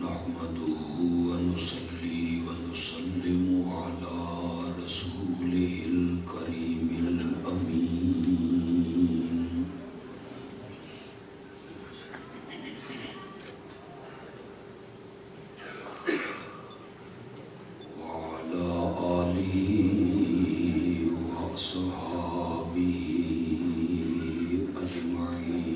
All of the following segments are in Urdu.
نحمده ونصلي ونسلم على رسوله الكريم الأمين وعلى آله وأصحابه أجمعين.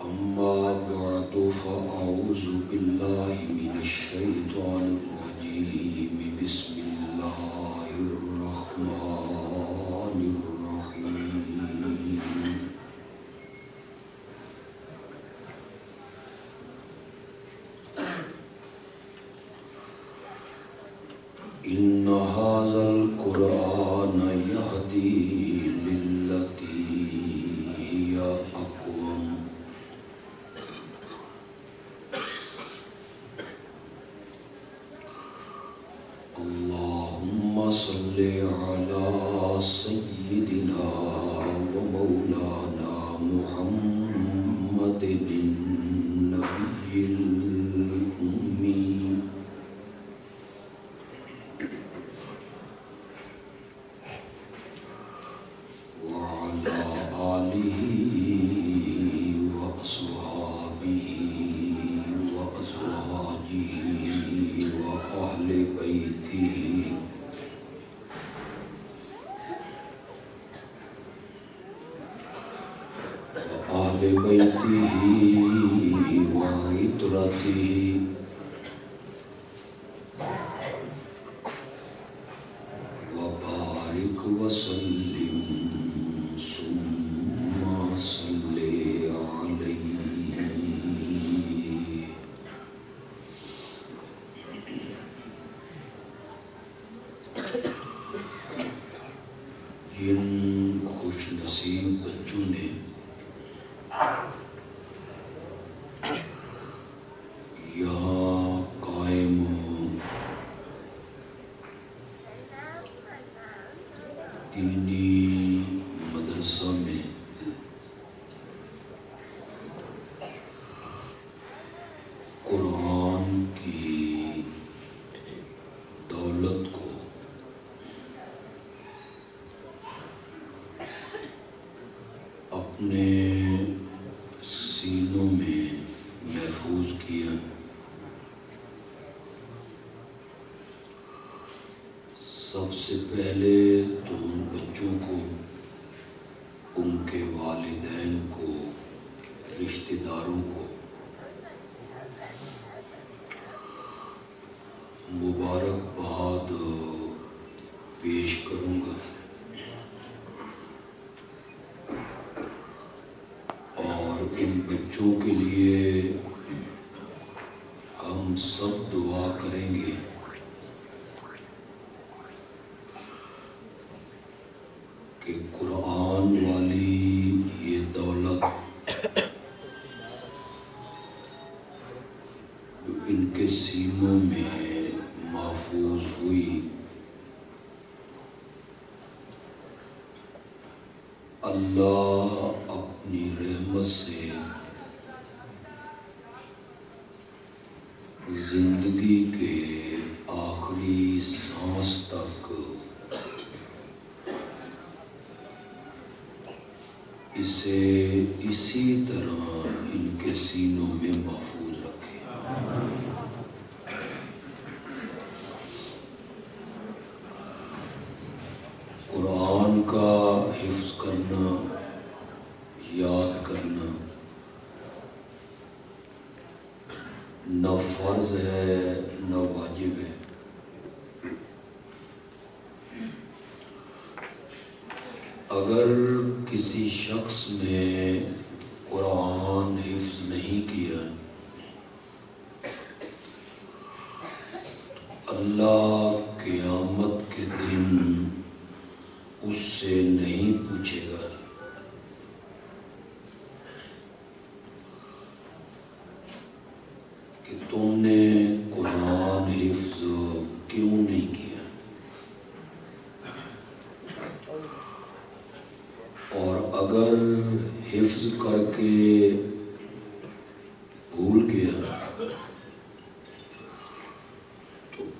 أما بعد فأعوذ بالله من الشيطان الرجيم. بسم الله الرحمن الرحيم. إن هذا القرآن يهدي للتي هي أقوم. اللهم صل على سيدنا ومولانا محمد النبي الأمي وعلى آله وأصحابه وأزواجه وأهل بيته وعترته وبارك وسلم ثم صل عليه. جن خوش نصیب بچوں نے یہاں قائم دینی مدرسہ میں قرآن کی دولت کو اپنے سینوں میں محفوظ کیا، سب سے پہلے تو ان بچوں کو، ان کے والدین کو، رشتہ داروں کو مبارکباد پیش کروں گا، اور ان بچوں کے لیے ہم سب دعا کریں گے کہ قرآن والی یہ دولت جو ان کے سینوں میں محفوظ ہوئی، اللہ اپنی رحمت سے زندگی کے آخری سانس تک اسے اسی طرح ان کے سینوں میں محفوظ رکھے۔ قرآن کا حفظ کرنا، یاد کرنا نہ فرض ہے نہ واجب ہے، اگر کسی شخص نے قرآن حفظ نہیں کیا، اللہ قیامت کے دن اس سے نہیں پوچھے گا کہ تم نے قرآن حفظ کیوں نہیں کیا۔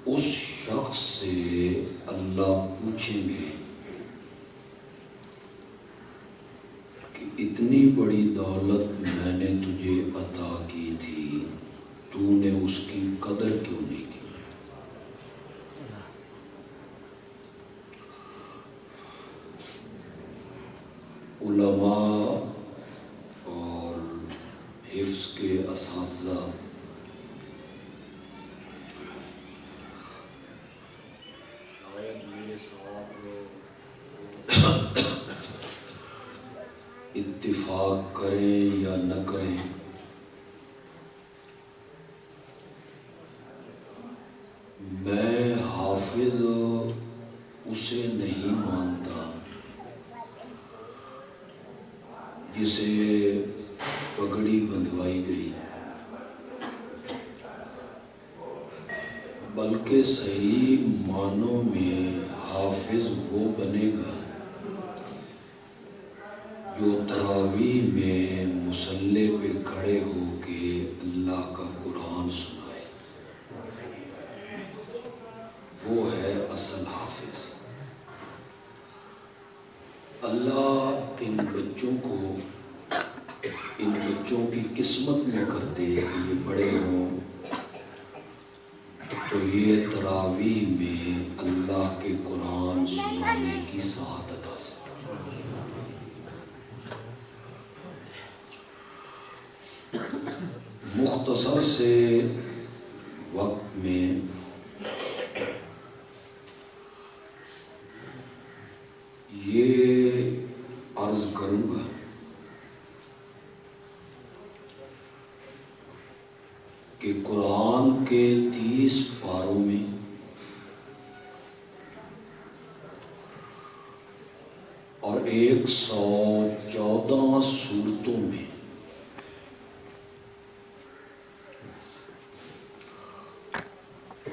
اس شخص سے اللہ پوچھیں گے کہ اتنی بڑی دولت میں نے تجھے عطا کی تھی، تو نے اس کی قدر کیوں نہیں کی؟ علماء اور حفظ کے اساتذہ شاید میرے ساتھ اتفاق کریں یا نہ کریں، میں حافظ اسے نہیں مانتا جسے پگڑی بندھوائی گئی، بلکہ صحیح معنوں میں حافظ وہ بنے گا جو تراویح میں مصلی پہ کھڑے ہو کے اللہ کا قرآن سنائے، وہ ہے اصل حافظ۔ اللہ ان بچوں کی قسمت میں کر دے کہ یہ بڑے ہوں تو یہ تراویح میں اللہ کے قرآن سنانے کی سعادت حاصل کریں۔ مختصر سے وقت میں یہ عرض کروں گا کہ قرآن کے 30 پاروں میں اور 114 سورتوں میں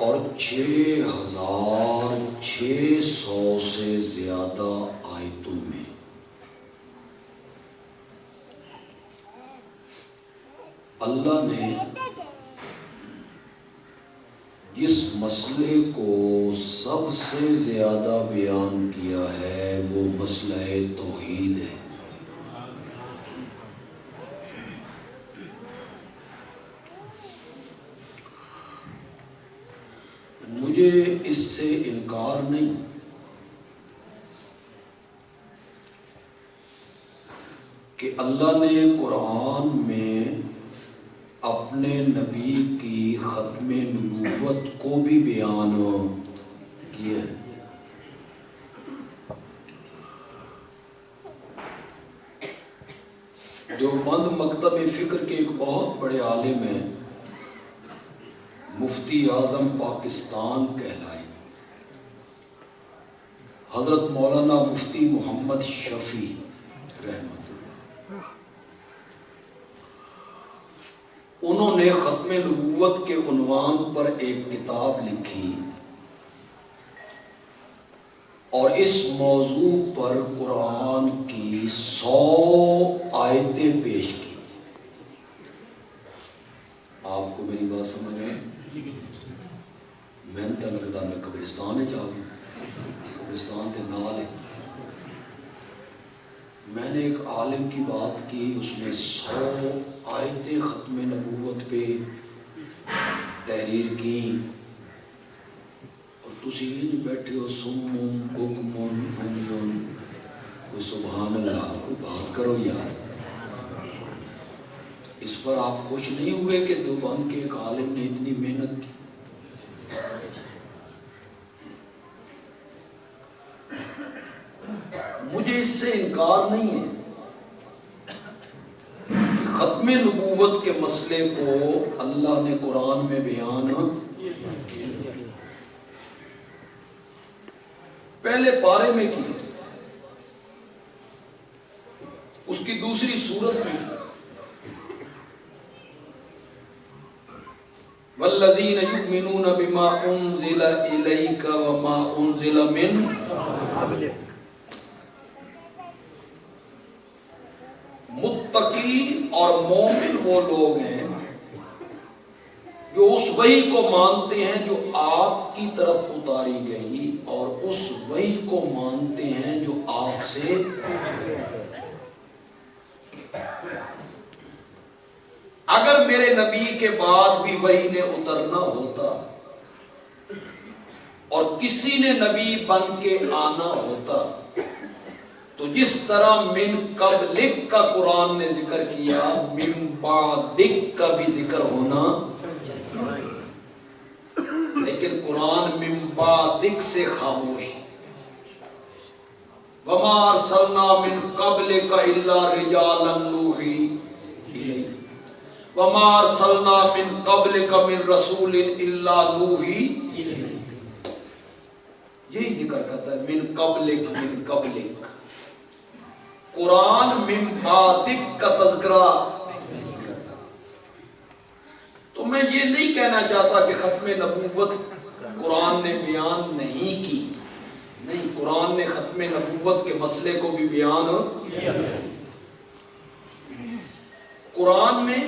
اور 6600 سے زیادہ آیتوں میں اللہ نے جس مسئلے کو سب سے زیادہ بیان کیا ہے وہ مسئلہ توحید ہے۔ مجھے اس سے انکار نہیں کہ اللہ نے قرآن میں اپنے نبی کی ختم نبوت کو بھی بیان کیا ہے۔ دیوبند مکتب فکر کے ایک بہت بڑے عالم ہیں، مفتی اعظم پاکستان کہلائے، حضرت مولانا مفتی محمد شفیع رحمت اللہ، انہوں نے ختم نبوت کے عنوان پر ایک کتاب لکھی اور اس موضوع پر قرآن کی 100 آیتیں پیش کی۔ آپ کو میری بات سمجھ آئی؟ میں تو لگتا میں قبرستان جا گیا، قبرستان کے نال ہے۔ میں نے ایک عالم کی بات کی، اس نے 100 آیتیں ختم نبوت پہ تحریر کی، اور تسی نہیں بیٹھے ہو سمم بکمن عمین، کوئی سبحان اللہ، کوئی بات کرو یار۔ اس پر آپ خوش نہیں ہوئے کہ دیوبند کے ایک عالم نے اتنی محنت کی؟ مجھے اس سے انکار نہیں ہے کہ ختم نبوت کے مسئلے کو اللہ نے قرآن میں بیان کیا، پہلے پارے میں کی، اس کی دوسری سورت میں کی، والذین یؤمنون بما انزل الیک وما انزل من قبلک۔ متقی اور مومن وہ لوگ ہیں جو اس وحی کو مانتے ہیں جو آپ کی طرف اتاری گئی، اور اس وحی کو مانتے ہیں جو آپ سے اگر میرے نبی کے بعد بھی وحی نے اترنا ہوتا اور کسی نے نبی بن کے آنا ہوتا تو جس طرح من قبلک کا قرآن نے ذکر کیا، من بعدک کا بھی ذکر ہونا، لیکن قرآن من بعدک سے خاموش۔ وما ارسلنا من قبلک الا رجالا نوحی الیہم وما ارسلنا من قبلک من رسول الا نوحی الیہم۔ یہی ذکر کرتا ہے من قبلک من قبلک۔ قرآن من بعدک کا تذکرہ نہیں کرتا۔ تو میں یہ نہیں کہنا چاہتا کہ ختم نبوت قرآن نے بیان نہیں کی، نہیں، قرآن نے ختم نبوت کے مسئلے کو بھی بیان کیا۔ قرآن میں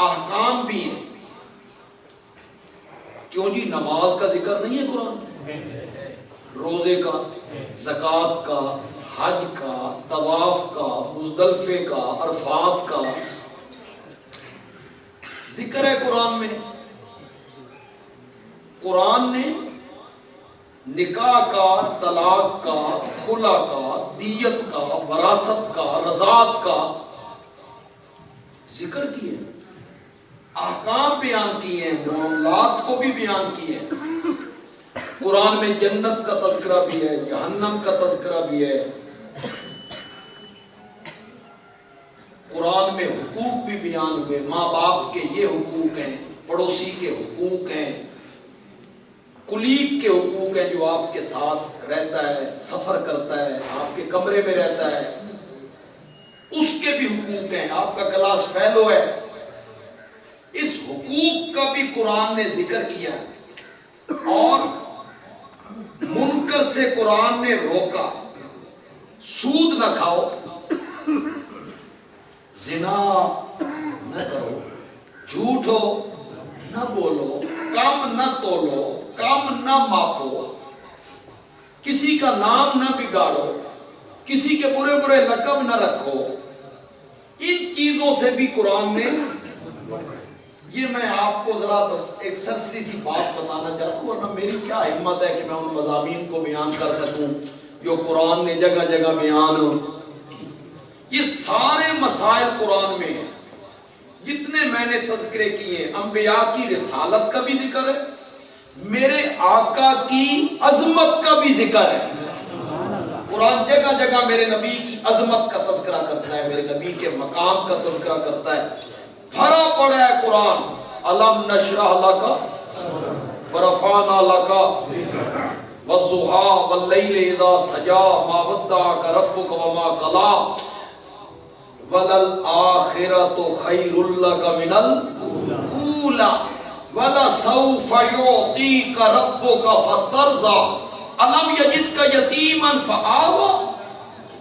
احکام بھی ہیں۔ کیوں جی؟ نماز کا ذکر نہیں ہے قرآن میں؟ روزے کا، زکوٰۃ کا، حج کا، طواف کا، مزدلفے کا، عرفات کا ذکر ہے قرآن میں۔ قرآن نے نکاح کا، طلاق کا، خلا کا، دیت کا، وراثت کا، رضاعت کا ذکر کیے، احکام بیان کیے ہیں، معاملات کو بھی بیان کیے ہیں۔ قرآن میں جنت کا تذکرہ بھی ہے، جہنم کا تذکرہ بھی ہے۔ قرآن میں حقوق بھی بیان ہوئے، ماں باپ کے یہ حقوق ہیں، پڑوسی کے حقوق ہیں، کلیگ کے حقوق ہیں جو آپ کے ساتھ رہتا ہے، سفر کرتا ہے، آپ کے کمرے میں رہتا ہے، اس کے بھی حقوق ہیں۔ آپ کا کلاس فیلو ہے، اس حقوق کا بھی قرآن نے ذکر کیا ہے۔ اور منکر سے قرآن نے روکا، سود نہ کھاؤ، زنا نہ کرو، جھوٹو نہ بولو، کم نہ تولو، کم نہ ماپو، کسی کا نام نہ بگاڑو، کسی کے برے برے لقب نہ رکھو۔ ان چیزوں سے بھی قرآن نے، یہ میں آپ کو ذرا بس ایک سرسری سی بات بتانا چاہتا ہوں، ورنہ میری کیا ہمت ہے کہ میں ان مضامین کو بیان کر سکوں جو قرآن نے جگہ جگہ بیان۔ یہ سارے مسائل قرآن میں ہیں، جتنے میں نے تذکرے کیے۔ انبیاء کی رسالت کا بھی ذکر ہے، میرے آقا کی عظمت کا بھی ذکر ہے۔ قرآن جگہ جگہ میرے نبی کی عظمت کا تذکرہ کرتا ہے، میرے نبی کے مقام کا تذکرہ کرتا ہے۔ بھرا پڑا ہے قرآن، الم نشرح لک ورفعنا لک والضحیٰ واللیل اذا سجا ما ودعک ربک وما قلی وَلَلْآخِرَةُ خَيْرٌ لَكَ مِنَ الْأُولَى وَلَسَوْفَ يُعْطِيكَ رَبُّكَ فَتَرْضَىٰ أَلَمْ يَجِدْكَ يَتِيمًا فَآوَىٰ۔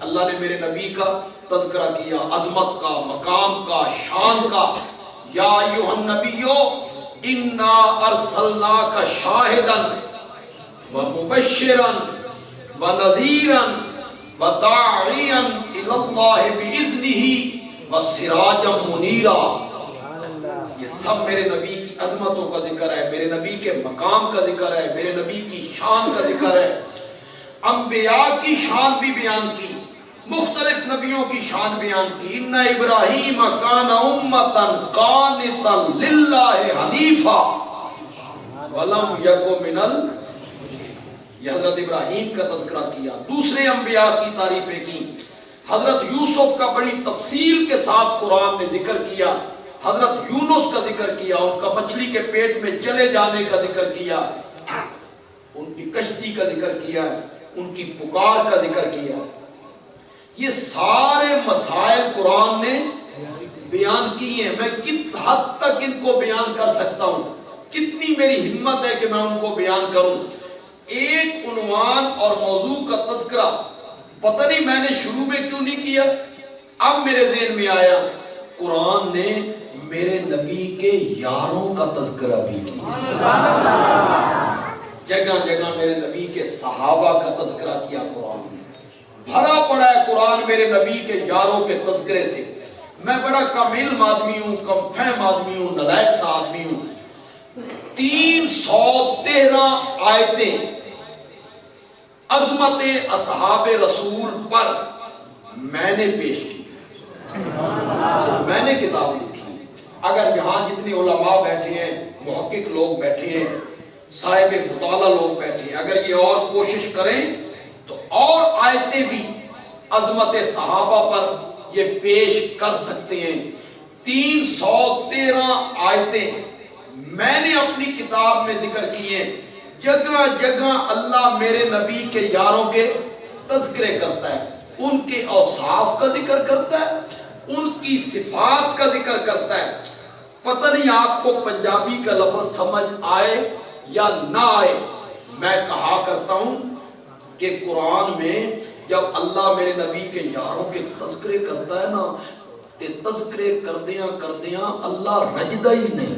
اللہ نے میرے نبی کا تذکرہ کیا، عظمت کا، مقام کا، شان کا۔ یا ایھا النبی انا ارسلناک شاہدا ومبشرا ونذیرا وداعیا الی اللہ بإذنہ وسراجا منیرا۔ یہ سب میرے نبی کی عظمتوں کا ذکر ہے، میرے نبی کے مقام کا ذکر ہے، میرے نبی کی شان کا ذکر ہے۔ انبیاء کی شان بھی بیان کی، مختلف نبیوں کی شان بیان کی۔ ان ابراہیم کان امۃ قانتا للہ حنیفا ولم یک من یہ حضرت ابراہیم کا تذکرہ کیا۔ دوسرے انبیاء کی تعریفیں کی، حضرت یوسف کا بڑی تفصیل کے ساتھ قرآن نے ذکر کیا، حضرت یونس کا ذکر کیا، ان کا مچھلی کے پیٹ میں چلے جانے کا ذکر کیا، ان کی کشتی کا ذکر کیا، ان کی پکار کا ذکر کیا۔ یہ سارے مسائل قرآن نے بیان کیے ہیں۔ میں کس حد تک ان کو بیان کر سکتا ہوں، کتنی میری ہمت ہے کہ میں ان کو بیان کروں۔ ایک عنوان اور موضوع کا تذکرہ پتہ نہیں میں نے شروع میں کیوں نہیں کیا، اب میرے ذہن میں آیا۔ قرآن نے میرے نبی کے یاروں کا تذکرہ بھی کیا، جگہ جگہ میرے نبی کے صحابہ کا تذکرہ کیا۔ قرآن میں بھرا پڑا ہے قرآن میرے نبی کے یاروں کے تذکرے سے۔ میں بڑا کم علم آدمی ہوں، کم فہم آدمی ہوں، نالائق سا آدمی ہوں۔ 313 آیتیں عظمت اصحاب رسول پر میں نے پیش کی، میں نے کتاب لکھی۔ اگر یہاں جتنے علماء بیٹھے ہیں، محقق لوگ بیٹھے ہیں، صاحب مطالعہ لوگ بیٹھے ہیں، اگر یہ اور کوشش کریں تو اور آیتیں بھی عظمت صحابہ پر یہ پیش کر سکتے ہیں۔ 313 آیتیں میں نے اپنی کتاب میں ذکر کی ہیں۔ جگہ جگہ اللہ میرے نبی کے یاروں کے تذکرے کرتا ہے، ان کے اوصاف کا ذکر کرتا ہے، ان کی صفات کا ذکر کرتا ہے۔ پتہ نہیں آپ کو پنجابی کا لفظ سمجھ آئے یا نہ آئے، میں کہا کرتا ہوں کہ قرآن میں جب اللہ میرے نبی کے یاروں کے تذکرے کرتا ہے نا، تے تذکرے کردیاں اللہ رجدہ ہی نہیں۔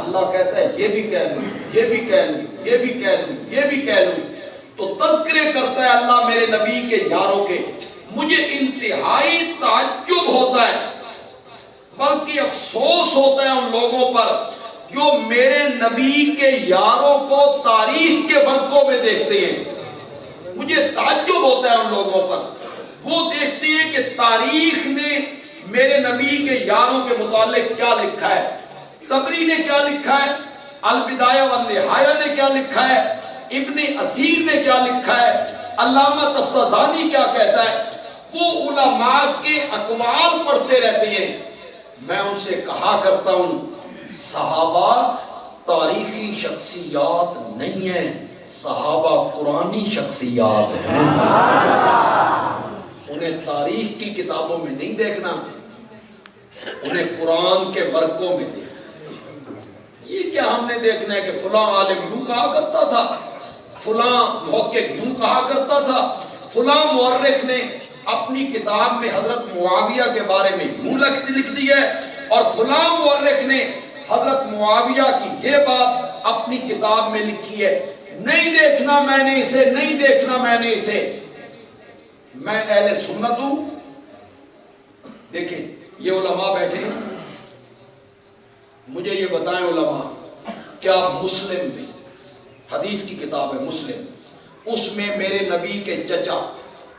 اللہ کہتا ہے یہ بھی کہہ لوں، یہ بھی کہہ لوں، یہ بھی کہہ لوں، یہ بھی کہہ لوں۔ تو تذکرے کرتا ہے اللہ میرے نبی کے یاروں کے، مجھے انتہائی تعجب ہوتا ہے، بلکہ افسوس ہوتا ہے ان لوگوں پر جو میرے نبی کے یاروں کو تاریخ کے ورقوں میں دیکھتے ہیں۔ مجھے تعجب ہوتا ہے ان لوگوں پر، وہ دیکھتے ہیں کہ تاریخ نے میرے نبی کے یاروں کے متعلق کیا لکھا ہے۔ طبری نے کیا لکھا ہے، البدایہ والنہایہ نے کیا لکھا ہے، ابن اسیر نے کیا لکھا ہے، علامہ تفتازانی کیا کہتا ہے، وہ علماء کے اقوال پڑھتے رہتے ہیں۔ میں ان سے کہا کرتا ہوں صحابہ تاریخی شخصیات نہیں ہیں، صحابہ قرآنی شخصیات ہیں۔ انہیں تاریخ کی کتابوں میں نہیں دیکھنا، انہیں قرآن کے ورقوں میں دیکھنا۔ یہ کیا ہم نے دیکھنا ہے کہ فلاں عالم یوں کہا کرتا تھا، فلاں محقق یوں کہا کرتا تھا، فلاں مورخ نے اپنی کتاب میں حضرت معاویہ کے بارے میں یوں لکھ دی ہے، اور فلاں مورخ نے حضرت معاویہ کی یہ بات اپنی کتاب میں لکھی ہے۔ نہیں دیکھنا میں نے اسے، نہیں دیکھنا میں نے اسے۔ میں اہل سنت ہوں۔ دیکھیں یہ علماء بیٹھے ہیں، مجھے یہ بتائیں علماء، کیا مسلم میں، حدیث کی کتاب ہے مسلم، اس میں میرے نبی کے چچا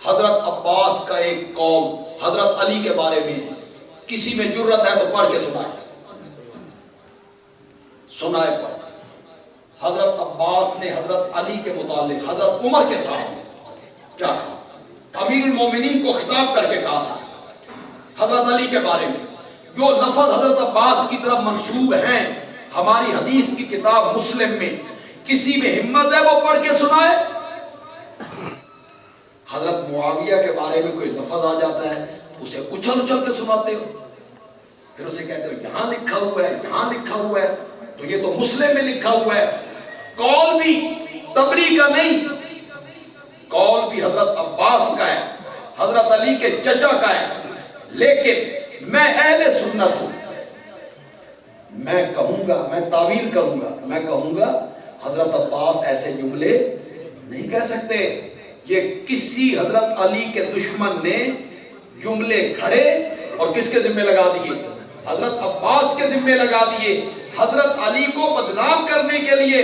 حضرت عباس کا ایک قول حضرت علی کے بارے میں ہے؟ کسی میں جرت ہے تو پڑھ کے سنائے پڑھ۔ حضرت عباس نے حضرت علی کے متعلق حضرت عمر کے سامنے کیا کہا؟ امیر المومنین کو خطاب کر کے کہا تھا حضرت علی کے بارے میں، جو لفظ حضرت عباس کی طرف منسوب ہیں ہماری حدیث کی کتاب مسلم میں، کسی میں ہمت ہے وہ پڑھ کے سنائے۔ حضرت معاویہ کے بارے میں کوئی لفظ آ جاتا ہے، اسے اچھل کے سناتے ہو، پھر اسے کہتے ہو یہاں لکھا ہوا ہے، یہاں لکھا ہوا ہے، تو یہ تو مسلم میں لکھا ہوا ہے۔ قول بھی طبری کا نہیں، قول بھی حضرت عباس کا ہے، حضرت علی کے چچا کا ہے، لیکن میں اہل سنت ہوں۔ میں کہوں گا، میں تعویل کروں گا، میں کہوں گا حضرت عباس ایسے جملے نہیں کہہ سکتے۔ یہ کسی حضرت علی کے دشمن نے جملے کھڑے اور کس کے ذمہ لگا دیے؟ حضرت عباس کے ذمہ لگا دیے، حضرت علی کو بدنام کرنے کے لیے۔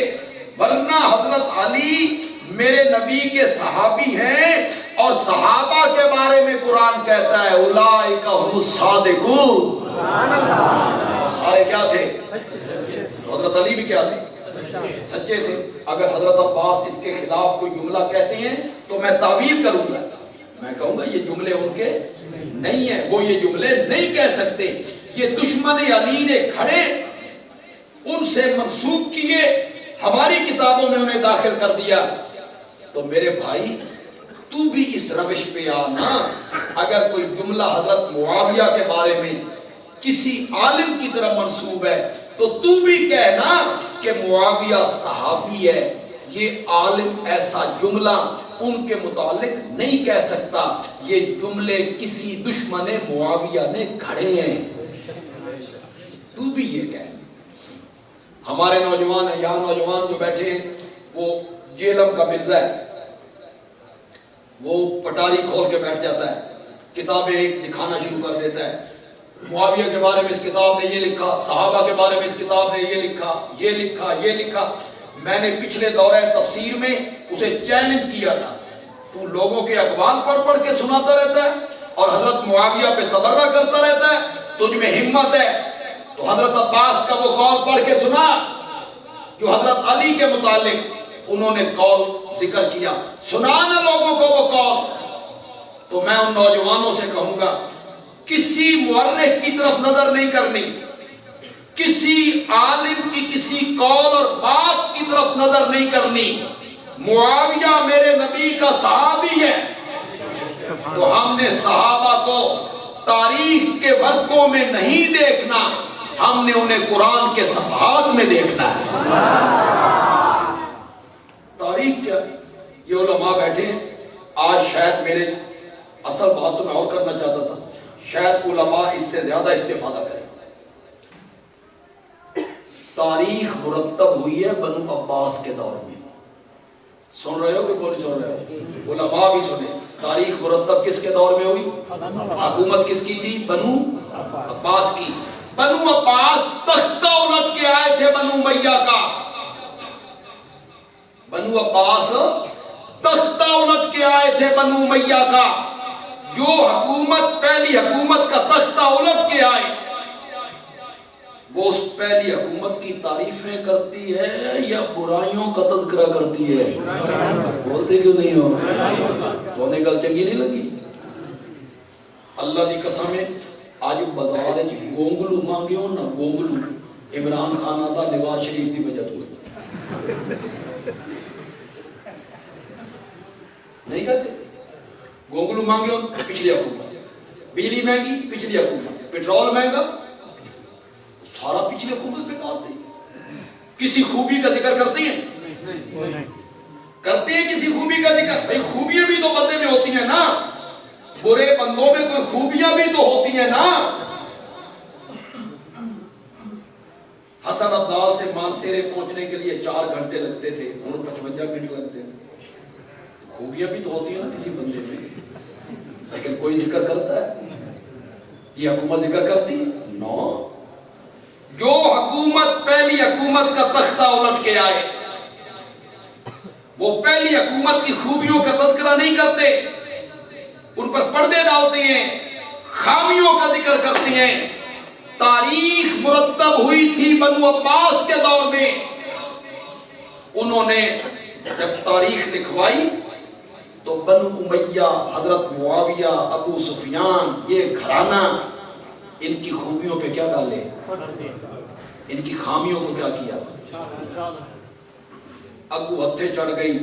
ورنہ حضرت علی میرے نبی کے صحابی ہیں، اور صحابہ کے بارے میں قرآن کہتا ہے اولئک هم الصادقون۔ سارے کیا تھے؟ حضرت علی بھی کیا تھے؟ سچے تھے۔ اگر حضرت عباس اس کے خلاف کوئی جملہ کہتے ہیں تو میں تعویل کروں گا، میں کہوں گا یہ جملے ان کے نہیں ہیں، وہ یہ جملے نہیں کہہ سکتے۔ یہ دشمن علی نے کھڑے ان سے منسوب کیے، ہماری کتابوں میں انہیں داخل کر دیا۔ تو میرے بھائی تو بھی اس روش پہ آنا، اگر کوئی جملہ حضرت معاویہ کے بارے میں کسی عالم کی طرف منسوب ہے تو تو بھی کہنا کہ معاویہ صحابی ہے۔ یہ عالم ایسا جملہ ان کے متعلق نہیں کہہ سکتا، یہ جملے کسی دشمن معاویہ نے کھڑے ہیں۔ تو بھی یہ کہہ. ہمارے نوجوان ہیں یہاں، نوجوان جو بیٹھے ہیں، وہ جیلم کا مرزا ہے، وہ پٹاری کھول کے بیٹھ جاتا ہے، کتابیں ایک دکھانا شروع کر دیتا ہے. معاویہ کے بارے میں اس کتاب نے یہ لکھا، صحابہ کے بارے میں اس کتاب نے یہ لکھا، یہ لکھا، یہ لکھا. میں نے پچھلے دورہ تفسیر میں اسے چیلنج کیا تھا، تو لوگوں کے اقوال پڑھ پڑھ کے سناتا رہتا ہے اور حضرت معاویہ پہ تبرہ کرتا رہتا ہے. تجھ میں ہمت ہے تو حضرت عباس کا وہ قول پڑھ کے سنا جو حضرت علی کے متعلق انہوں نے قول ذکر کیا. سنانا لوگوں کو وہ قول. تو میں ان نوجوانوں سے کہوں گا کسی مورخ کی طرف نظر نہیں کرنی، کسی عالم کی کسی قول اور بات کی طرف نظر نہیں کرنی. معاویہ میرے نبی کا صحابی ہے تو ہم نے صحابہ کو تاریخ کے ورقوں میں نہیں دیکھنا، ہم نے انہیں قرآن کے صفحات میں دیکھنا ہے. تاریخ کیا؟ یہ علماء بیٹھے ہیں. آج شاید میرے اصل بات تو میں اور کرنا چاہتا تھا، شاید علماء اس سے زیادہ استفادہ کریں. تاریخ مرتب ہوئی ہے بنو عباس کے دور میں. سن رہے ہو کہ کون سن رہے ہو؟ علماء بھی سنیں. تاریخ مرتب کس کے دور میں ہوئی؟ حکومت کس کی تھی؟ بنو عباس کی. بنو عباس تختہ الٹ کے آئے تھے بنو امیہ کا. بنو عباس تختہ الٹ کے آئے تھے بنو امیہ کا. جو حکومت پہلی حکومت کا تختہ الٹ کے آئے وہ اس پہلی حکومت کی تعریفیں کرتی ہے یا برائیوں کا تذکرہ کرتی ہے؟ بولتے کیوں نہیں ہو؟ تو انہیں گل چنگی نہیں لگی. اللہ دی قسم ہے آج بازار گونگلو مانگے ہو نا، گونگلو عمران خان آتا نواز شریف دی وجہ تو نہیں کہتے. گونگلو مانگے ہو پچھلی حکومت، بجلی مہنگی پچھلی حکومت، پیٹرول مہنگا سارا پچھلی حکومت پہ ڈالتے ہیں. کسی خوبی کا ذکر کرتے ہیں؟ کرتے ہیں کسی خوبی کا ذکر؟ بھئی خوبیاں بھی تو بندے میں ہوتی ہیں نا، برے بندوں میں کوئی خوبیاں بھی تو ہوتی ہیں نا. حسن عبدال سے مانسیرے پہنچنے کے لیے 4 گھنٹے لگتے تھے، 55 منٹ لگتے ہیں. خوبیاں بھی تو ہوتی ہیں نا کسی بندے میں، لیکن کوئی ذکر کرتا ہے؟ یہ حکومت ذکر کرتی ہے؟ نو. جو حکومت پہلی حکومت کا تختہ الٹ کے آئے وہ پہلی حکومت کی خوبیوں کا تذکرہ نہیں کرتے، ان پر پردے ڈالتے ہیں، خامیوں کا ذکر کرتے ہیں. تاریخ مرتب ہوئی تھی بنو عباس کے دور میں. انہوں نے جب تاریخ لکھوائی تو بنو امیہ، حضرت معاویہ، ابو سفیان، یہ گھرانہ ان کی خوبیوں پہ کیا ڈالے، ان کی خامیوں کو کیا کیا. اگو ہتھے چڑھ گئی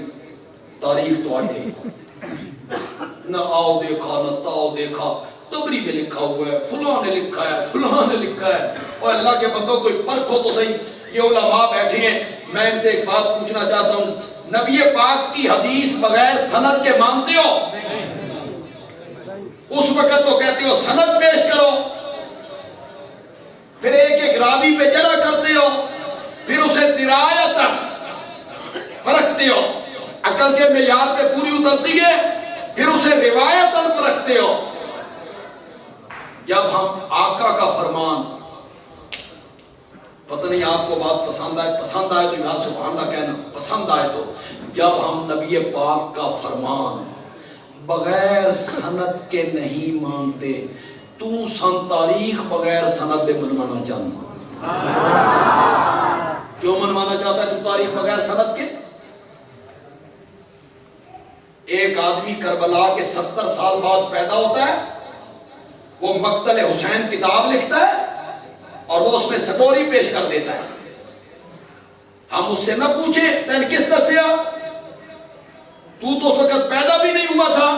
تاریخ تو آڈے، نہ آؤ دیکھا نہ تاؤ دیکھا. تبری میں لکھا ہوا ہے، فلاں نے لکھا ہے، فلاں نے لکھا ہے. اور اللہ کے بندوں کوئی پرکھو تو صحیح. یہ علماء بیٹھے ہیں، میں ان سے ایک بات پوچھنا چاہتا ہوں، نبی پاک کی حدیث بغیر سند کے مانتے ہو؟ اس وقت تو کہتے ہو سند پیش کرو، پھر ایک ایک راوی پہ جرح کرتے ہو، پھر اسے درایتاً پرکھتے ہو، عقل کے معیار پہ پوری اترتی ہے، پھر اسے روایتاً پرکھتے ہو. جب ہم آقا کا فرمان، پتہ نہیں آپ کو بات پسند آئے تو یار سبحان اللہ کہنا، پسند آئے تو، جب ہم نبی پاک کا فرمان بغیر سند کے نہیں مانتے، تو سن تاریخ بغیر سند دے منوانا چاہتا. کیوں منوانا چاہتا ہے تو تاریخ بغیر سند کے؟ ایک آدمی کربلا کے 70 سال بعد پیدا ہوتا ہے، وہ مقتل حسین کتاب لکھتا ہے اور وہ اس میں سٹوری پیش کر دیتا ہے. ہم اس سے نہ پوچھیں تین کس دسیا، تو اس وقت پیدا بھی نہیں ہوا تھا.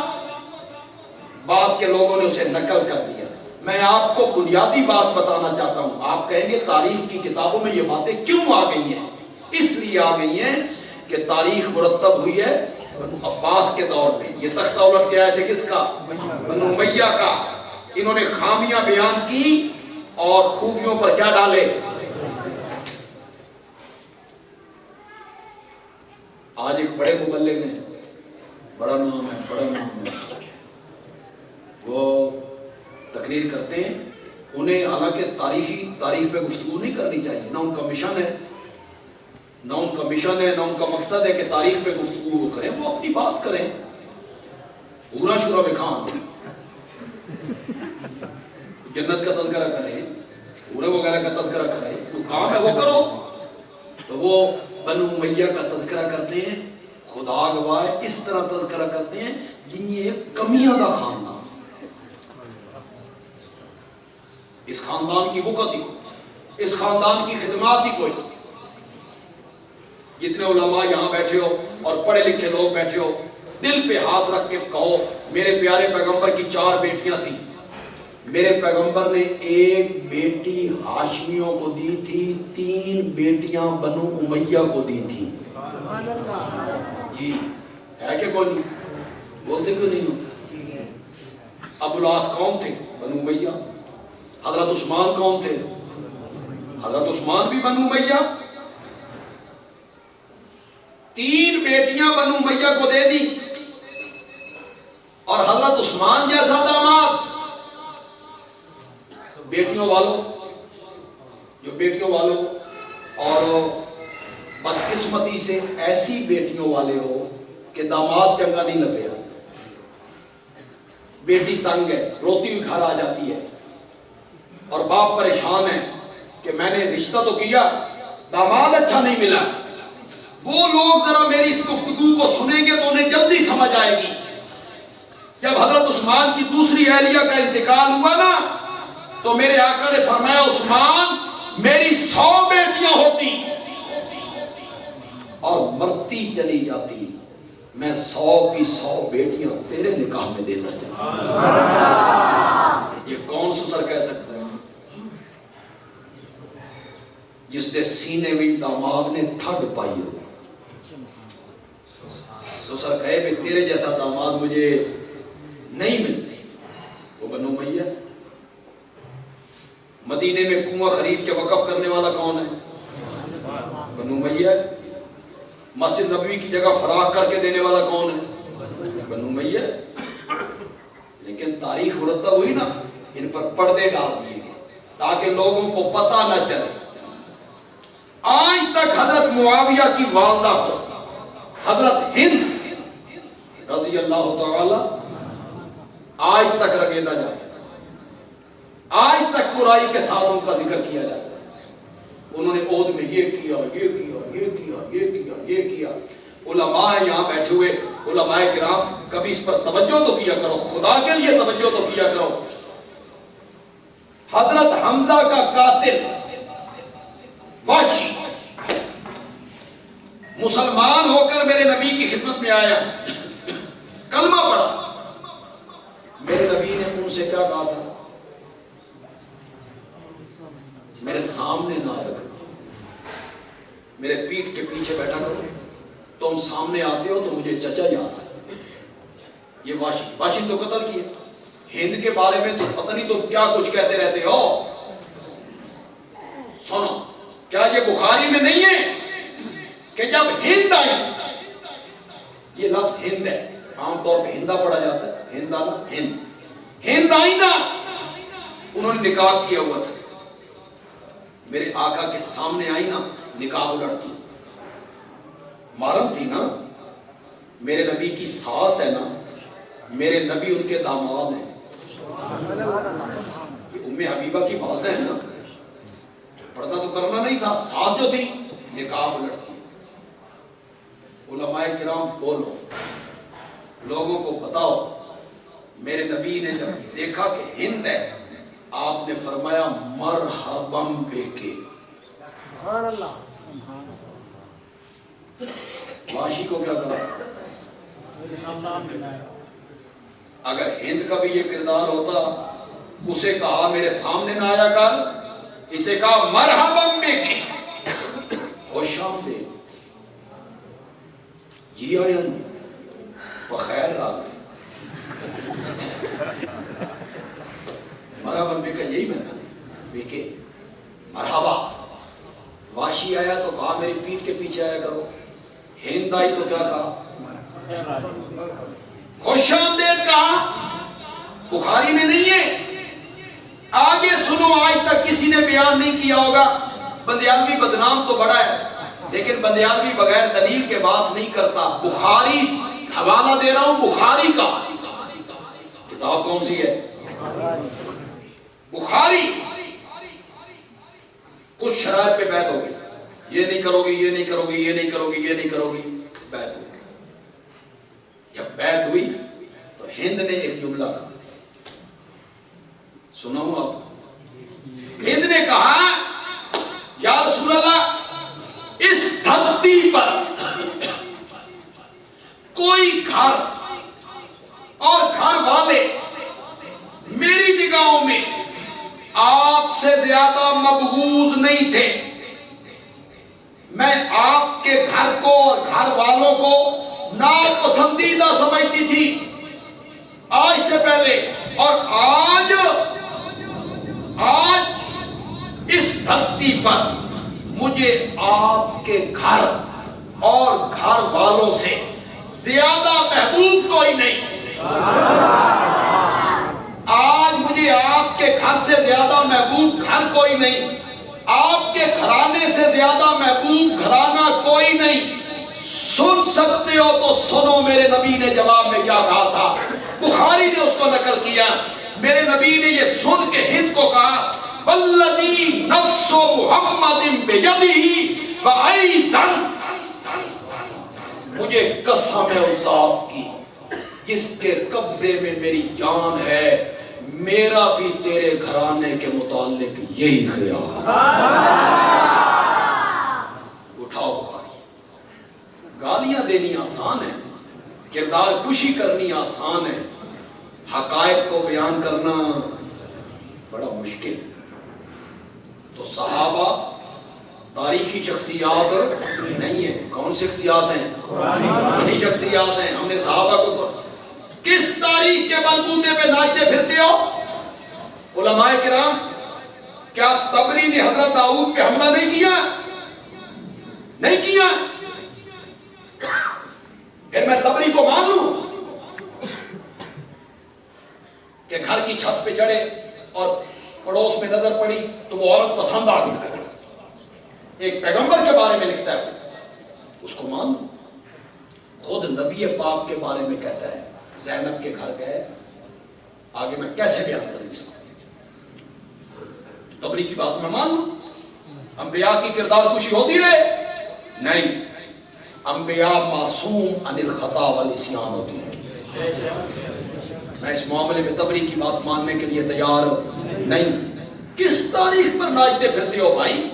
بعد کے لوگوں نے اسے نقل کر دیا. میں آپ کو بنیادی بات بتانا چاہتا ہوں. آپ کہیں گے تاریخ کی کتابوں میں یہ باتیں کیوں آ گئی ہیں؟ اس لیے آ گئی ہیں کہ تاریخ مرتب ہوئی ہے بنو عباس کے دور میں. یہ تختہ الٹ کے آئے تھے کس کا؟ بنو امیہ کا. انہوں نے خامیاں بیان کی اور خوبیوں پر کیا ڈالے. آج ایک بڑے مبلغ ہیں، بڑا نام ہے، وہ تقریر کرتے ہیں. انہیں حالانکہ تاریخ پہ گفتگو نہیں کرنی چاہیے، نہ ان کا مشن ہے، نہ ان کا مقصد ہے کہ تاریخ پہ گفتگو کریں. وہ اپنی بات کریں، پورا شورا میں خان جنت کا تذکرہ کریں، پورے وغیرہ کا تذکرہ کریں، جو کام ہے وہ کرو. تو وہ بنو امیہ کا تذکرہ کرتے ہیں، خدا گواہ اس طرح تذکرہ کرتے ہیں جن یہ کمیاں دا خاندان، اس خاندان کی وقت ہی کوئی، اس خاندان کی خدمات ہی کوئی. جتنے علماء یہاں بیٹھے ہو اور پڑھے لکھے لوگ بیٹھے ہو، دل پہ ہاتھ رکھ کے کہو میرے پیارے پیغمبر کی 4 بیٹیاں تھیں، میرے پیغمبر نے 1 بیٹی ہاشمیوں کو دی تھی، 3 بیٹیاں بنو امیہ کو دی تھی. جی ہے کہ کوئی نہیں؟ بولتے کیوں نہیں ہو؟ ابو العاص کون تھے؟ بنو امیہ. حضرت عثمان کون تھے؟ حضرت عثمان بھی بنو امیہ. 3 بیٹیاں بنو امیہ کو دے دی، اور حضرت عثمان جیسا داماد. بیٹیوں والوں اور بدقسمتی سے ایسی بیٹیوں والے ہو کہ داماد چنگا نہیں لگے. بیٹی تنگ ہے، روتی ہوئی گھر آ جاتی ہے، اور باپ پریشان ہے کہ میں نے رشتہ تو کیا، داماد اچھا نہیں ملا. وہ لوگ ذرا میری اس گفتگو کو سنیں گے تو انہیں جلدی سمجھ آئے گی. جب حضرت عثمان کی دوسری اہلیہ کا انتقال ہوا نا، تو میرے آقا نے فرمایا عثمان میری 100 بیٹیاں ہوتی اور مرتی چلی جاتی، میں 100 کی 100 بیٹیاں تیرے نکاح میں دیتا چلا. یہ کون سسر کہہ سکتا ہے جس نے سینے میں داماد نے تھڈ پائی ہو؟ سسر کہے کہ تیرے جیسا داماد مجھے نہیں ملتے. وہ بنو امیہ. مدینے میں کنواں خرید کے وقف کرنے والا کون ہے؟ بنو امیہ. مسجد نبوی کی جگہ فراغ کر کے دینے والا کون ہے؟ بنو امیہ. لیکن تاریخ مرتب ہوئی نا، ان پر پردے ڈال دیے گئے تاکہ لوگوں کو پتہ نہ چلے. آج تک حضرت معاویہ کی والدہ کو حضرت ہند رضی اللہ تعالی آج تک رگیدا جاتا ہے، آج تک برائی کے ساتھ ان کا ذکر کیا جاتا ہے. انہوں نے عہد میں یہ کیا، یہ کیا، یہ کیا، یہ کیا، یہ کیا. علماء یہاں بیٹھے ہوئے علماء کرام، کبھی اس پر توجہ تو کیا کرو، خدا کے لیے توجہ تو کیا کرو. حضرت حمزہ کا قاتل وحشی مسلمان ہو کر میرے نبی کی خدمت میں آیا، کلمہ پڑھا. میرے نبی نے ان سے کیا کہا تھا؟ میرے سامنے نہ آیا کرو، میرے پیٹھ کے پیچھے بیٹھا کرو. تم سامنے آتے ہو تو مجھے چچا یاد آئے. یہ واشی تو قتل کیا. ہند کے بارے میں تو پتہ نہیں تم کیا کچھ کہتے رہتے ہو. سنو، کیا یہ بخاری میں نہیں ہے کہ جب ہند آئی، یہ لفظ ہند ہے، عام طور پہ ہندا پڑھا جاتا ہے، ہند آئی نا، انہوں نے نکاح کیا ہوا تھا. میرے آقا کے سامنے آئی نا، نکاح الٹ دیا. محرم تھی نا، میرے نبی کی ساس ہے نا، میرے نبی ان کے داماد ہیں. یہ ام حبیبہ کی والدہ ہے نا، پردہ تو کرنا نہیں تھا. ساس جو تھی، نکاح الٹ دیا. علماء کرام بولو، لوگوں کو بتاؤ. میرے نبی نے جب دیکھا کہ ہند ہے، آپ نے فرمایا مرحبم بیکے. واشی کو کیا کہا؟ اگر ہند کا بھی یہ کردار ہوتا، اسے کہا میرے سامنے نہ آیا کر، اسے کہا مرحبم بیکے، خوش آمدید، جی آئین بخیر راگ. مرحبا بیکا یہی معنی. کہ مرحبا. واشی آیا تو کہا میری پیٹھ کے پیچھے آیا کرو. ہند آئی تو کیا کہا؟ خوش آمدید کہا. بخاری میں نہیں ہے. آگے سنو، آج تک کسی نے بیان نہیں کیا ہوگا. بندیالوی بدنام تو بڑا ہے، لیکن بندیالوی بغیر دلیل کے بات نہیں کرتا. بخاری حوالہ دے رہا ہوں بخاری کا. کتاب کون سی ہے؟ بخاری. کچھ شرائط پہ بیعت ہوگی، یہ نہیں کرو گی، یہ نہیں کرو گی، یہ نہیں کرو گی، یہ نہیں کرو گی. بیعت ہوگی. جب بیعت ہوئی تو ہند نے ایک جملہ کہا، سنا ہوں آپ. ہند نے کہا یا رسول اللہ، اس دھرتی پر کوئی گھر اور گھر والے میری نگاہوں میں آپ سے زیادہ مبغوض نہیں تھے. میں آپ کے گھر کو اور گھر والوں کو ناپسندیدہ سمجھتی تھی آج سے پہلے، اور آج اس دھرتی پر مجھے آپ کے گھر اور گھر والوں سے زیادہ محبوب کوئی نہیں. آج مجھے آپ کے گھر سے زیادہ محبوب گھر کوئی نہیں، آپ کے گھرانے سے زیادہ محبوب گھرانہ کوئی نہیں. سن سکتے ہو تو سنو میرے نبی نے جواب میں کیا کہا تھا. بخاری نے اس کو نقل کیا. میرے نبی نے یہ سن کے ہند کو کہا، والذی نفس محمد بیدہ وایضا، مجھے قسم ہے اس ذات کی جس کے قبضے میں میری جان ہے، میرا بھی تیرے گھرانے کے متعلق یہی خیال. اٹھاؤ بخاری. گالیاں دینی آسان ہے، کردار کشی کرنی آسان ہے، حقائق کو بیان کرنا بڑا مشکل ہے. تو صحابہ تاریخی شخصیات نہیں ہیں. کون شخصیات ہیں؟ قرآنی شخصیات ہیں. ہم نے صحابہ کو کس تاریخ کے بلبوتے پہ ناچتے پھرتے ہو؟ علماء کرام، کیا طبری نے حضرت داؤد پہ حملہ نہیں کیا؟ نہیں کیا. پھر میں طبری کو مان لوں کہ گھر کی چھت پہ چڑھے اور پڑوس میں نظر پڑی تو وہ عورت پسند آ گئی، ایک پیغمبر کے بارے میں لکھتا ہے، اس کو مان لوں. خود نبی پاک کے بارے میں کہتا ہے زینب کے گھر گئے. آگے میں کیسے بیان کروں اس کو؟ طبری کی بات میں مان لوں. انبیاء کی کردار کشی ہوتی رہے؟ نہیں. انبیاء معصوم عن الخطا والعصیان ہوتی ہے. میں اس معاملے میں طبری کی بات ماننے کے لیے تیار نہیں. کس تاریخ پر ناچتے پھرتے ہو بھائی؟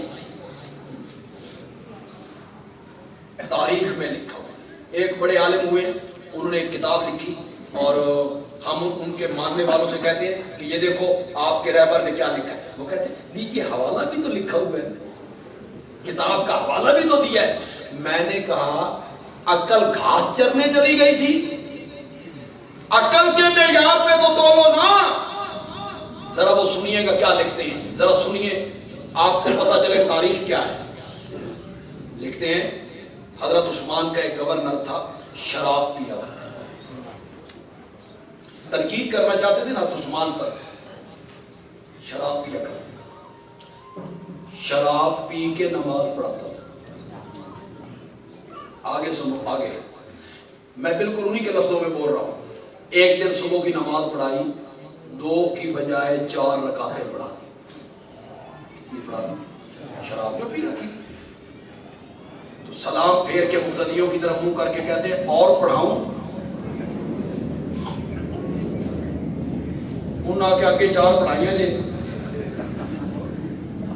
تاریخ میں لکھا ہوا. ایک بڑے عالم ہوئے، انہوں نے ایک کتاب لکھی اور ہم ان کے ماننے والوں سے کہتے ہیں کہ یہ دیکھو آپ کے رہبر نے کیا لکھا ہے. وہ کہتے ہیں نیچے حوالہ بھی تو لکھا ہوا ہے، کتاب کا حوالہ بھی تو دیا ہے. میں نے کہا عقل گھاس چرنے چلی گئی تھی؟ عقل کے معیار پہ تو تولو نا. ذرا وہ سنیے گا کیا لکھتے ہیں، ذرا سنیے آپ کو پتا چلے تاریخ کیا ہے. لکھتے ہیں حضرت عثمان کا ایک گورنر تھا، شراب پیا کرتا. تنقید کرنا چاہتے تھے نا حضرت عثمان پر. شراب پیا کرتا، شراب پی کے نماز پڑھاتا تھا. آگے سنو، آگے میں بالکل انہی کے لفظوں میں بول رہا ہوں. ایک دن صبح کی نماز پڑھائی، 2 کی بجائے 4 رکعتیں پڑھا. شراب جو پی رکھی تو سلام پھیر کے مقتدیوں کی طرف منہ کر کے کہتے ہیں اور پڑھاؤں؟ انہوں نے آگے 4 پڑھائیاں لے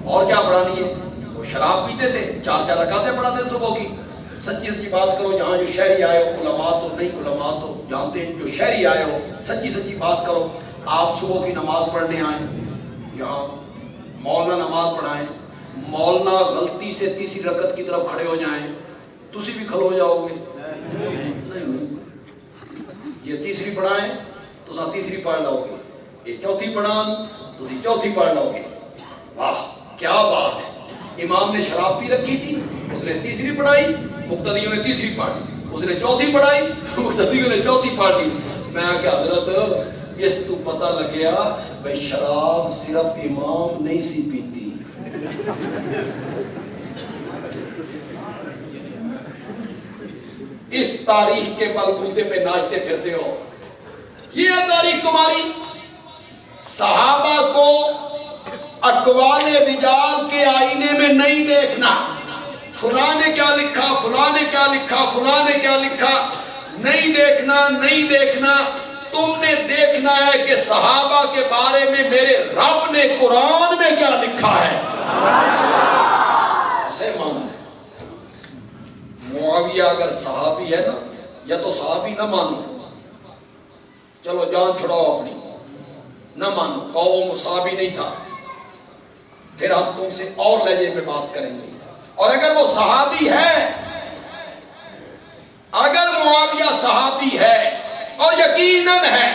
اور کیا پڑھانی ہے. وہ شراب پیتے تھے، 4 رکعتیں پڑھاتے تھے صبح کی. سچی سچی بات کرو، یہاں جو شہری آئے ہو، علماء تو نہیں، علماء تو جانتے ہیں، جو شہری آئے ہو سچی سچی بات کرو. آپ صبح کی نماز پڑھنے آئیں، یہاں مولانا نماز پڑھائیں، مولانا غلطی سے تیسری رکعت کی طرف کھڑے ہو جائیں، تسی بھی کھلو جاؤ گے؟ نہیں. یہ تیسری پڑھائیں تو تیسری پڑھ لو گے، یہ چوتھی پڑھان تسی چوتھی پڑھ لو گے. واہ کیا بات ہے، امام نے شراب پی رکھی تھی، اس نے تیسری پڑھائی، مقتدیوں نے تیسری پڑھی، اس نے چوتھی پڑھائی، مقتدیوں نے چوتھی پڑھی۔ میں کہ حضرت اس تو پتہ لگیا بھئی شراب صرف امام نہیں سی پیتی، اس تاریخ کے بلبوتے پہ ناچتے پھرتے ہو۔ یہ ہے تاریخ تمہاری۔ صحابہ کو اقوال رجال کے آئینے میں نہیں دیکھنا، فلاں نے کیا لکھا، فلاں نے کیا لکھا، فلاں نے کیا لکھا، نہیں دیکھنا، نہیں دیکھنا۔ تم نے دیکھنا ہے کہ صحابہ کے بارے میں میرے رب نے قرآن میں کیا لکھا ہے، اسے ماننا ہے۔ معاویہ اگر صحابی ہے نا، یا تو صحابی نہ مانو، چلو جان چھڑاؤ اپنی، نہ مانو، کہو وہ صحابی نہیں تھا، پھر ہم تم سے اور لہجے میں بات کریں گے۔ اور اگر وہ صحابی ہے، اگر معاویہ صحابی ہے اور یقیناً ہے،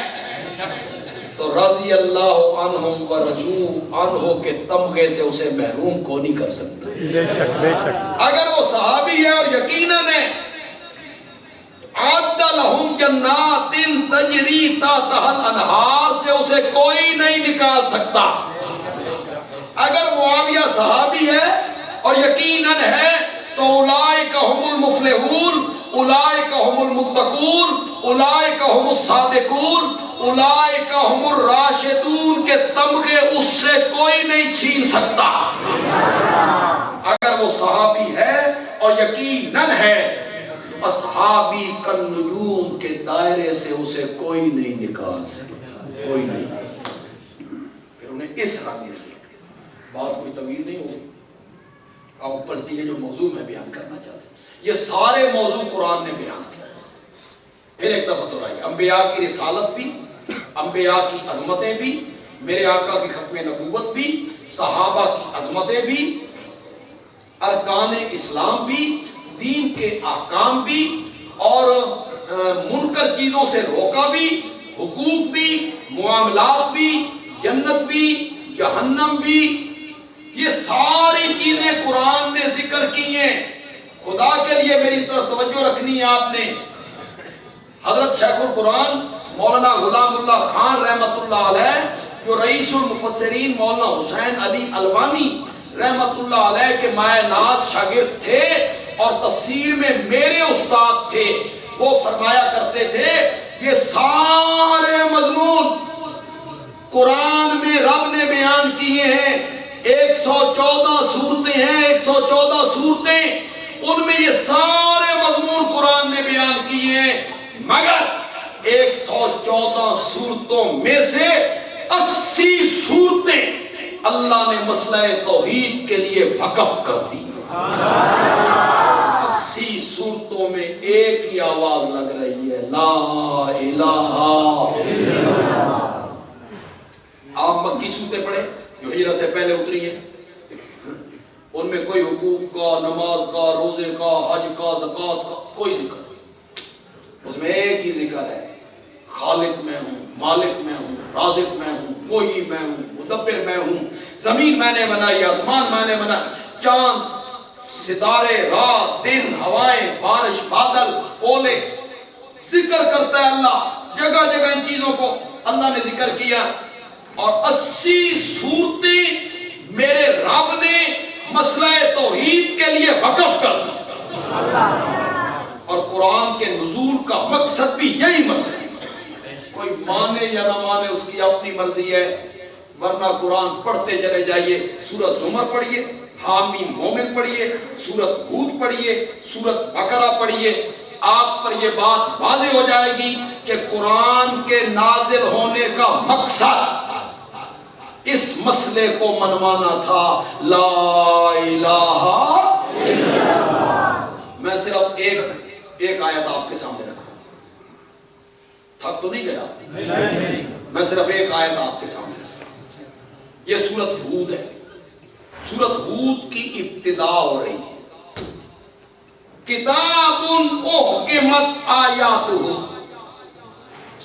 تو رضی اللہ عنہم و رضو عنہ کے تمغے سے اسے محروم کو نہیں کر سکتا۔ بے شک بے شک۔ اگر وہ صحابی ہے اور یقیناً ہے، عَدَّ لَهُمْ جَنَّاتٍ تَجْرِي تَحْتَهَا الْأَنْهَارُ سے اسے کوئی نہیں نکال سکتا۔ اگر معاویہ صحابی ہے اور یقیناً ہے تو اولئک هم المفلحون، اولئک هم المتقون، اولئک هم الصادقون، اولئک هم الراشدون کے تمغے اس سے کوئی نہیں چھین سکتا۔ اگر وہ صحابی ہے اور یقیناً ہے، اصحابی کالنجوم کے دائرے سے اسے کوئی نہیں نکال سکتا، کوئی نہیں۔ پھر انہیں اس حدیث بات کوئی طویل نہیں ہوگی، آپ پڑھتی ہے جو موضوع میں بیان کرنا چاہتا ہوں۔ یہ سارے موضوع قرآن نے بیان کیا۔ پھر ایک دفعہ دہرائی، انبیاء کی رسالت بھی، انبیاء کی عظمتیں بھی، میرے آقا کی ختم نبوت بھی، صحابہ کی عظمتیں بھی، ارکان اسلام بھی، دین کے احکام بھی، اور منکر چیزوں سے روکا بھی، حقوق بھی، معاملات بھی، جنت بھی، جہنم بھی، یہ ساری چیزیں قرآن نے ذکر کی ہیں۔ خدا کے لیے میری طرف توجہ رکھنی ہے آپ نے۔ حضرت شیخ القرآن مولانا غلام اللہ خان رحمت اللہ علیہ، جو رئیس المفسرین مولانا حسین علی الوانی رحمت اللہ علیہ کے مائع ناز شاگرد تھے اور تفسیر میں میرے استاد تھے، وہ فرمایا کرتے تھے یہ سارے مضمون قرآن میں رب نے بیان کیے ہیں۔ 114 صورتیں ہیں، 114 صورتیں، ان میں یہ سارے مضمون قرآن نے بیان کیے ہیں، مگر 114 صورتوں میں سے 80 صورتیں اللہ نے مسئلہ توحید کے لیے وقف کر دی۔ 80 صورتوں میں ایک ہی آواز لگ رہی ہے، لا الہ الا اللہ۔ آپ مکی صورتیں پڑھیں جو ہجرت سے پہلے اتری ہیں، ان میں کوئی حقوق کا، نماز کا، روزے کا، حج کا، زکوٰۃ کا کوئی ذکر نہیں۔ اس میں ایک ہی ذکر ہے، خالق میں ہوں، مالک میں ہوں، رازق میں ہوں، محیی میں ہوں، مدبر میں ہوں، زمین میں نے بنائی، آسمان میں نے بنایا، چاند، ستارے، رات، دن، ہوائیں، بارش، بادل، اولے، ذکر کرتا ہے اللہ۔ جگہ جگہ ان چیزوں کو اللہ نے ذکر کیا، اور 80 صورتیں میرے رب نے مسئلہ توحید کے لیے وقف کر دی۔ اور قرآن کے نزول کا مقصد بھی یہی مسئلہ ہے۔ کوئی مانے یا نہ مانے اس کی اپنی مرضی ہے، ورنہ قرآن پڑھتے چلے جائیے۔ سورۃ زمر پڑھیے، حامیم مومن پڑھیے، سورۃ ہود پڑھیے، سورۃ بقرہ پڑھیے، آپ پر یہ بات واضح ہو جائے گی کہ قرآن کے نازل ہونے کا مقصد اس مسئلے کو منوانا تھا، لا الہ الا اللہ۔ میں صرف ایک آیت آپ کے سامنے رکھتا ہوں، تھک تو نہیں گیا؟ میں صرف ایک آیت آپ کے سامنے رکھتا ہوں۔ یہ سورۃ ہود ہے۔ سورۃ ہود کی ابتدا ہو رہی ہے، کتاب احکمت آیاتہ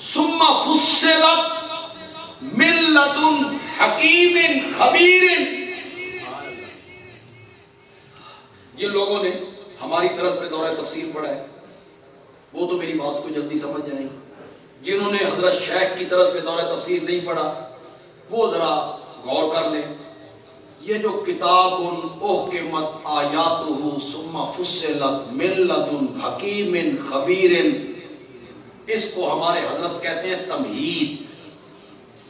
ثم فصلت من لدن حکیم خبیر جن لوگوں نے ہماری طرف پہ دورہ تفسیر پڑھا ہے وہ تو میری بات کو جلدی سمجھ جائیں. جنہوں نے حضرت شیخ کی طرف پہ دورہ تفسیر نہیں پڑھا وہ ذرا غور کر لیں. یہ جو کتاب احکمت آیاتہ ثم فصلت من لدن حکیم خبیر، اس کو ہمارے حضرت کہتے ہیں تمہید.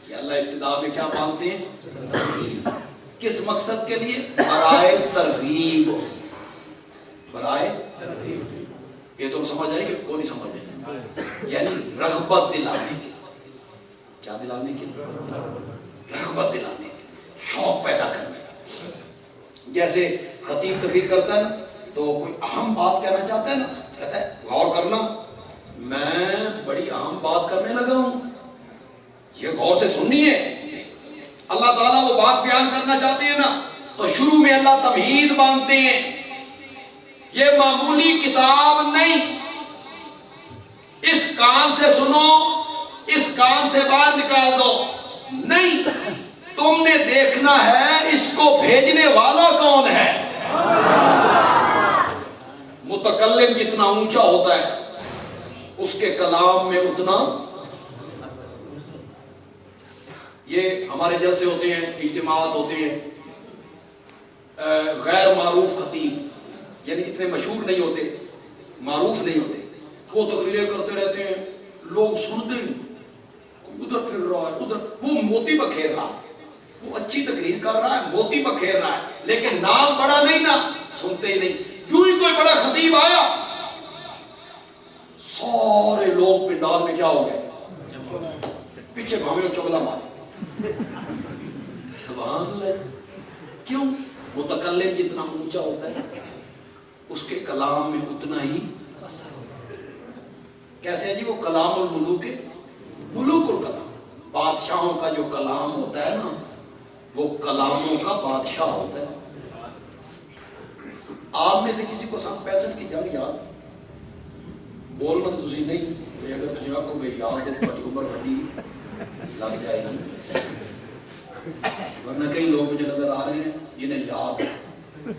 کہ اللہ ابتدا میں کیا مانتے ہیں؟ کس مقصد کے لیے؟ برائے ترغیب. برائے ترغیب، یہ تو سمجھ آئے کہ کون نہیں سمجھ آئے؟ یعنی رغبت دلانے کے. کیا دلانے کے؟ رغبت دلانے کے، شوق پیدا کرنے. جیسے خطیب تقریر کرتا ہے نا تو کوئی اہم بات کہنا چاہتا ہے نا، کہتا ہے غور کرنا میں بڑی اہم بات کرنے لگا ہوں، یہ غور سے سننی ہے. اللہ تعالیٰ وہ بات بیان کرنا چاہتے ہیں نا تو شروع میں اللہ تمہید باندھتے ہیں. یہ معمولی کتاب نہیں، اس کان سے سنو اس کان سے باہر نکال دو نہیں، تم نے دیکھنا ہے اس کو بھیجنے والا کون ہے. متکلم جتنا اونچا ہوتا ہے اس کے کلام میں اتنا. یہ ہمارے جلسے ہوتے ہیں، اجتماعات ہوتے ہیں، غیر معروف خطیب یعنی اتنے مشہور نہیں ہوتے، معروف نہیں ہوتے، وہ تقریریں کرتے رہتے ہیں، لوگ سنتے ہیں، ادھر پھر رہا ہے ادھر، وہ موتی بکھیر رہا ہے، وہ اچھی تقریر کر رہا ہے، موتی بکھیر رہا ہے، لیکن نام بڑا نہیں نا، سنتے ہی نہیں. جو ہی کوئی بڑا خطیب آیا سارے لوگ پنڈال میں کیا ہو گئے؟ پیچھے بھاوے چغلا مار. سبحان اللہ. کیوں؟ متکلم جتنا اونچا ہوتا ہے اس کے کلام میں اتنا ہی اثر ہوتا ہے. کیسے ہے جی؟ وہ کلام الملوک ملوک الکلام، بادشاہوں کا جو کلام ہوتا ہے نا وہ کلاموں کا بادشاہ ہوتا ہے. آپ میں سے کسی کو 65 کی جنگ یاد؟ بولنا تو تسی نہیں، اگر تسی آکھو بے یاد ہے تو عمر بڑی لگ جائے گی. ورنہ کئی لوگ مجھے نظر آ رہے ہیں جنہیں یاد ہے،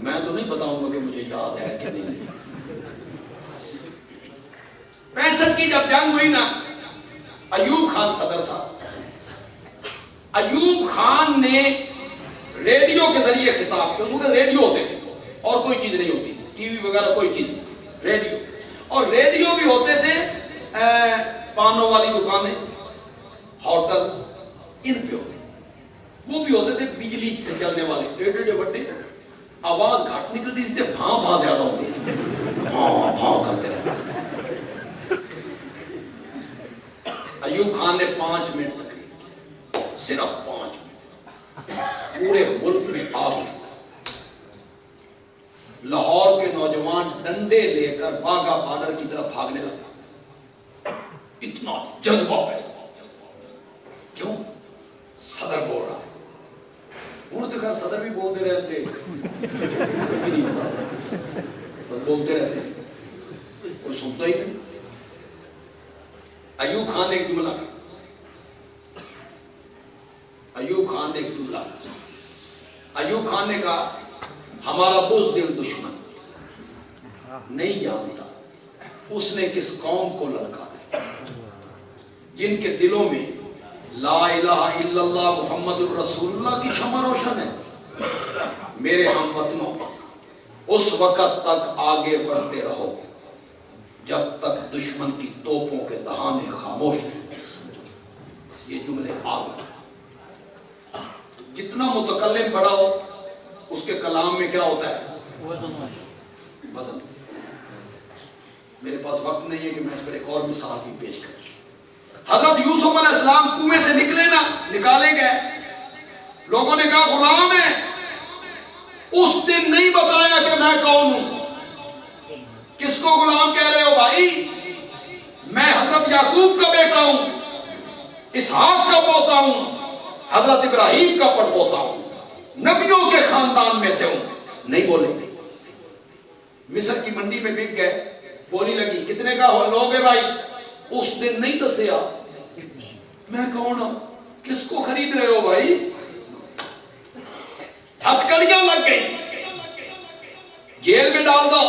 میں تو نہیں بتاؤں گا کہ مجھے یاد ہے کہ نہیں. 65 کی جب جنگ ہوئی نا، ایوب خان صدر تھا. ایوب خان نے ریڈیو کے ذریعے خطاب کیا. اس وقت ریڈیو ہوتے تھے اور کوئی چیز نہیں ہوتی تھی، ٹی وی وغیرہ کوئی چیز نہیں، ریڈیو. اور ریڈیو بھی ہوتے تھے پانوں والی دکانیں، ہوٹل، ان پہ ہوتے. وہ بھی ہوتے تھے بجلی سے چلنے والے، ایڈے ایڈے بڑے، آواز گھٹ نکلتی تھی، بھاں بھاں زیادہ ہوتی تھی، بھاں بھاں کرتے رہتے. ایوب خان نے 5 منٹ تقریر، صرف 5 منٹ، پورے ملک میں آگ لگا. لاہور کے نوجوان ڈنڈے لے کر واگا بارڈر کی طرف بھاگنے لگا. اتنا جذبہ پیدا. کیوں؟ صدر بول رہا ہے. انہوں تو خیر صدر بھی بولتے رہتے، کوئی بھی نہیں ہوتا، بس بولتے رہتے، کوئی سنتا ہی نہیں. ایوب خان نے ایک جملہ کہا، ایوب خان نے ایک جملہ کہا. ایوب خان نے کہا ہمارا بزدل دشمن نہیں جانتا اس نے کس قوم کو للکارا، جن کے دلوں میں لا الہ الا اللہ محمد الرسول اللہ کی شمع روشن ہے. میرے ہم وطنوں، اس وقت تک آگے بڑھتے رہو جب تک دشمن کی توپوں کے دہانے خاموش ہیں. یہ جملے آگے. جتنا متکلم بڑا ہو اس کے کلام میں کیا ہوتا ہے؟ وزن. میرے پاس وقت نہیں ہے کہ میں اس پر ایک اور مثال بھی پیش کروں. حضرت یوسف علیہ السلام کنویں سے نکلے نا، نکالے گئے، لوگوں نے کہا غلام ہے. اس دن نہیں بتایا کہ میں کون ہوں. کس کو غلام کہہ رہے ہو بھائی؟ میں حضرت یعقوب کا بیٹا ہوں، اسحاق کا پوتا ہوں، حضرت ابراہیم کا پڑپوتا ہوں، نبیوں کے خاندان میں سے ہوں. نہیں بولے. مصر کی منڈی میں بک گئے، بولی لگی کتنے کا لوگ ہے بھائی؟ اس دن نہیں دسیا میں کون ہوں. کس کو خرید رہے ہو بھائی؟ ہتھکڑیاں لگ گئی. جیل میں ڈال دو،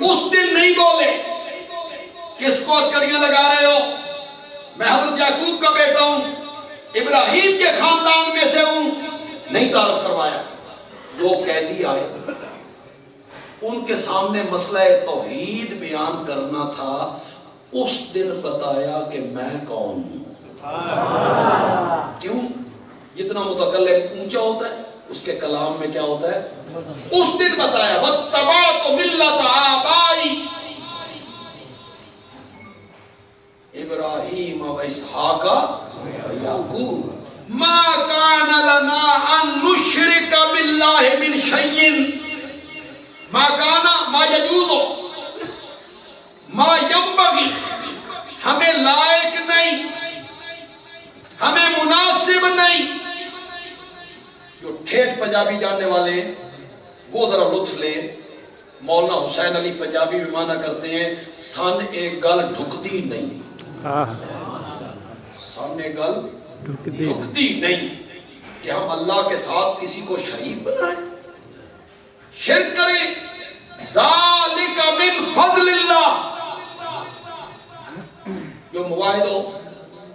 اس دن نہیں بولے کس کو ہتھکڑیاں لگا رہے ہو، میں حضرت یعقوب کا بیٹا ہوں، ابراہیم کے خاندان میں سے ہوں، نہیں تعارف کروایا۔ دو قیدی آئے، ان کے سامنے مسئلہ توحید بیان کرنا تھا، اس دن بتایا کہ میں کون ہوں۔ کیوں؟ جتنا متکلم اونچا ہوتا ہے اس کے کلام میں کیا ہوتا ہے؟ اس دن بتایا وَاتَّبَعْتُ مِلَّةَ آبَائِي ابراہیم واسحاق ویعقوب ما کان لنا ان نشرک باللہ من شیء ما کان ما یجوز ما ینبغی، ہمیں لائق نہیں، ہمیں مناسب نہیں۔ جو ٹھیٹھ پنجابی جاننے والے ہیں وہ ذرا لطف لیں، مولانا حسین علی پنجابی میں معنی کرتے ہیں سن ایک گل ڈھکتی نہیں، سن ایک گل ڈھکتی نہیں کہ ہم اللہ کے ساتھ کسی کو شریک بنائیں، شرک کریں۔ ذالک من فضل اللہ، جو مواحد ہو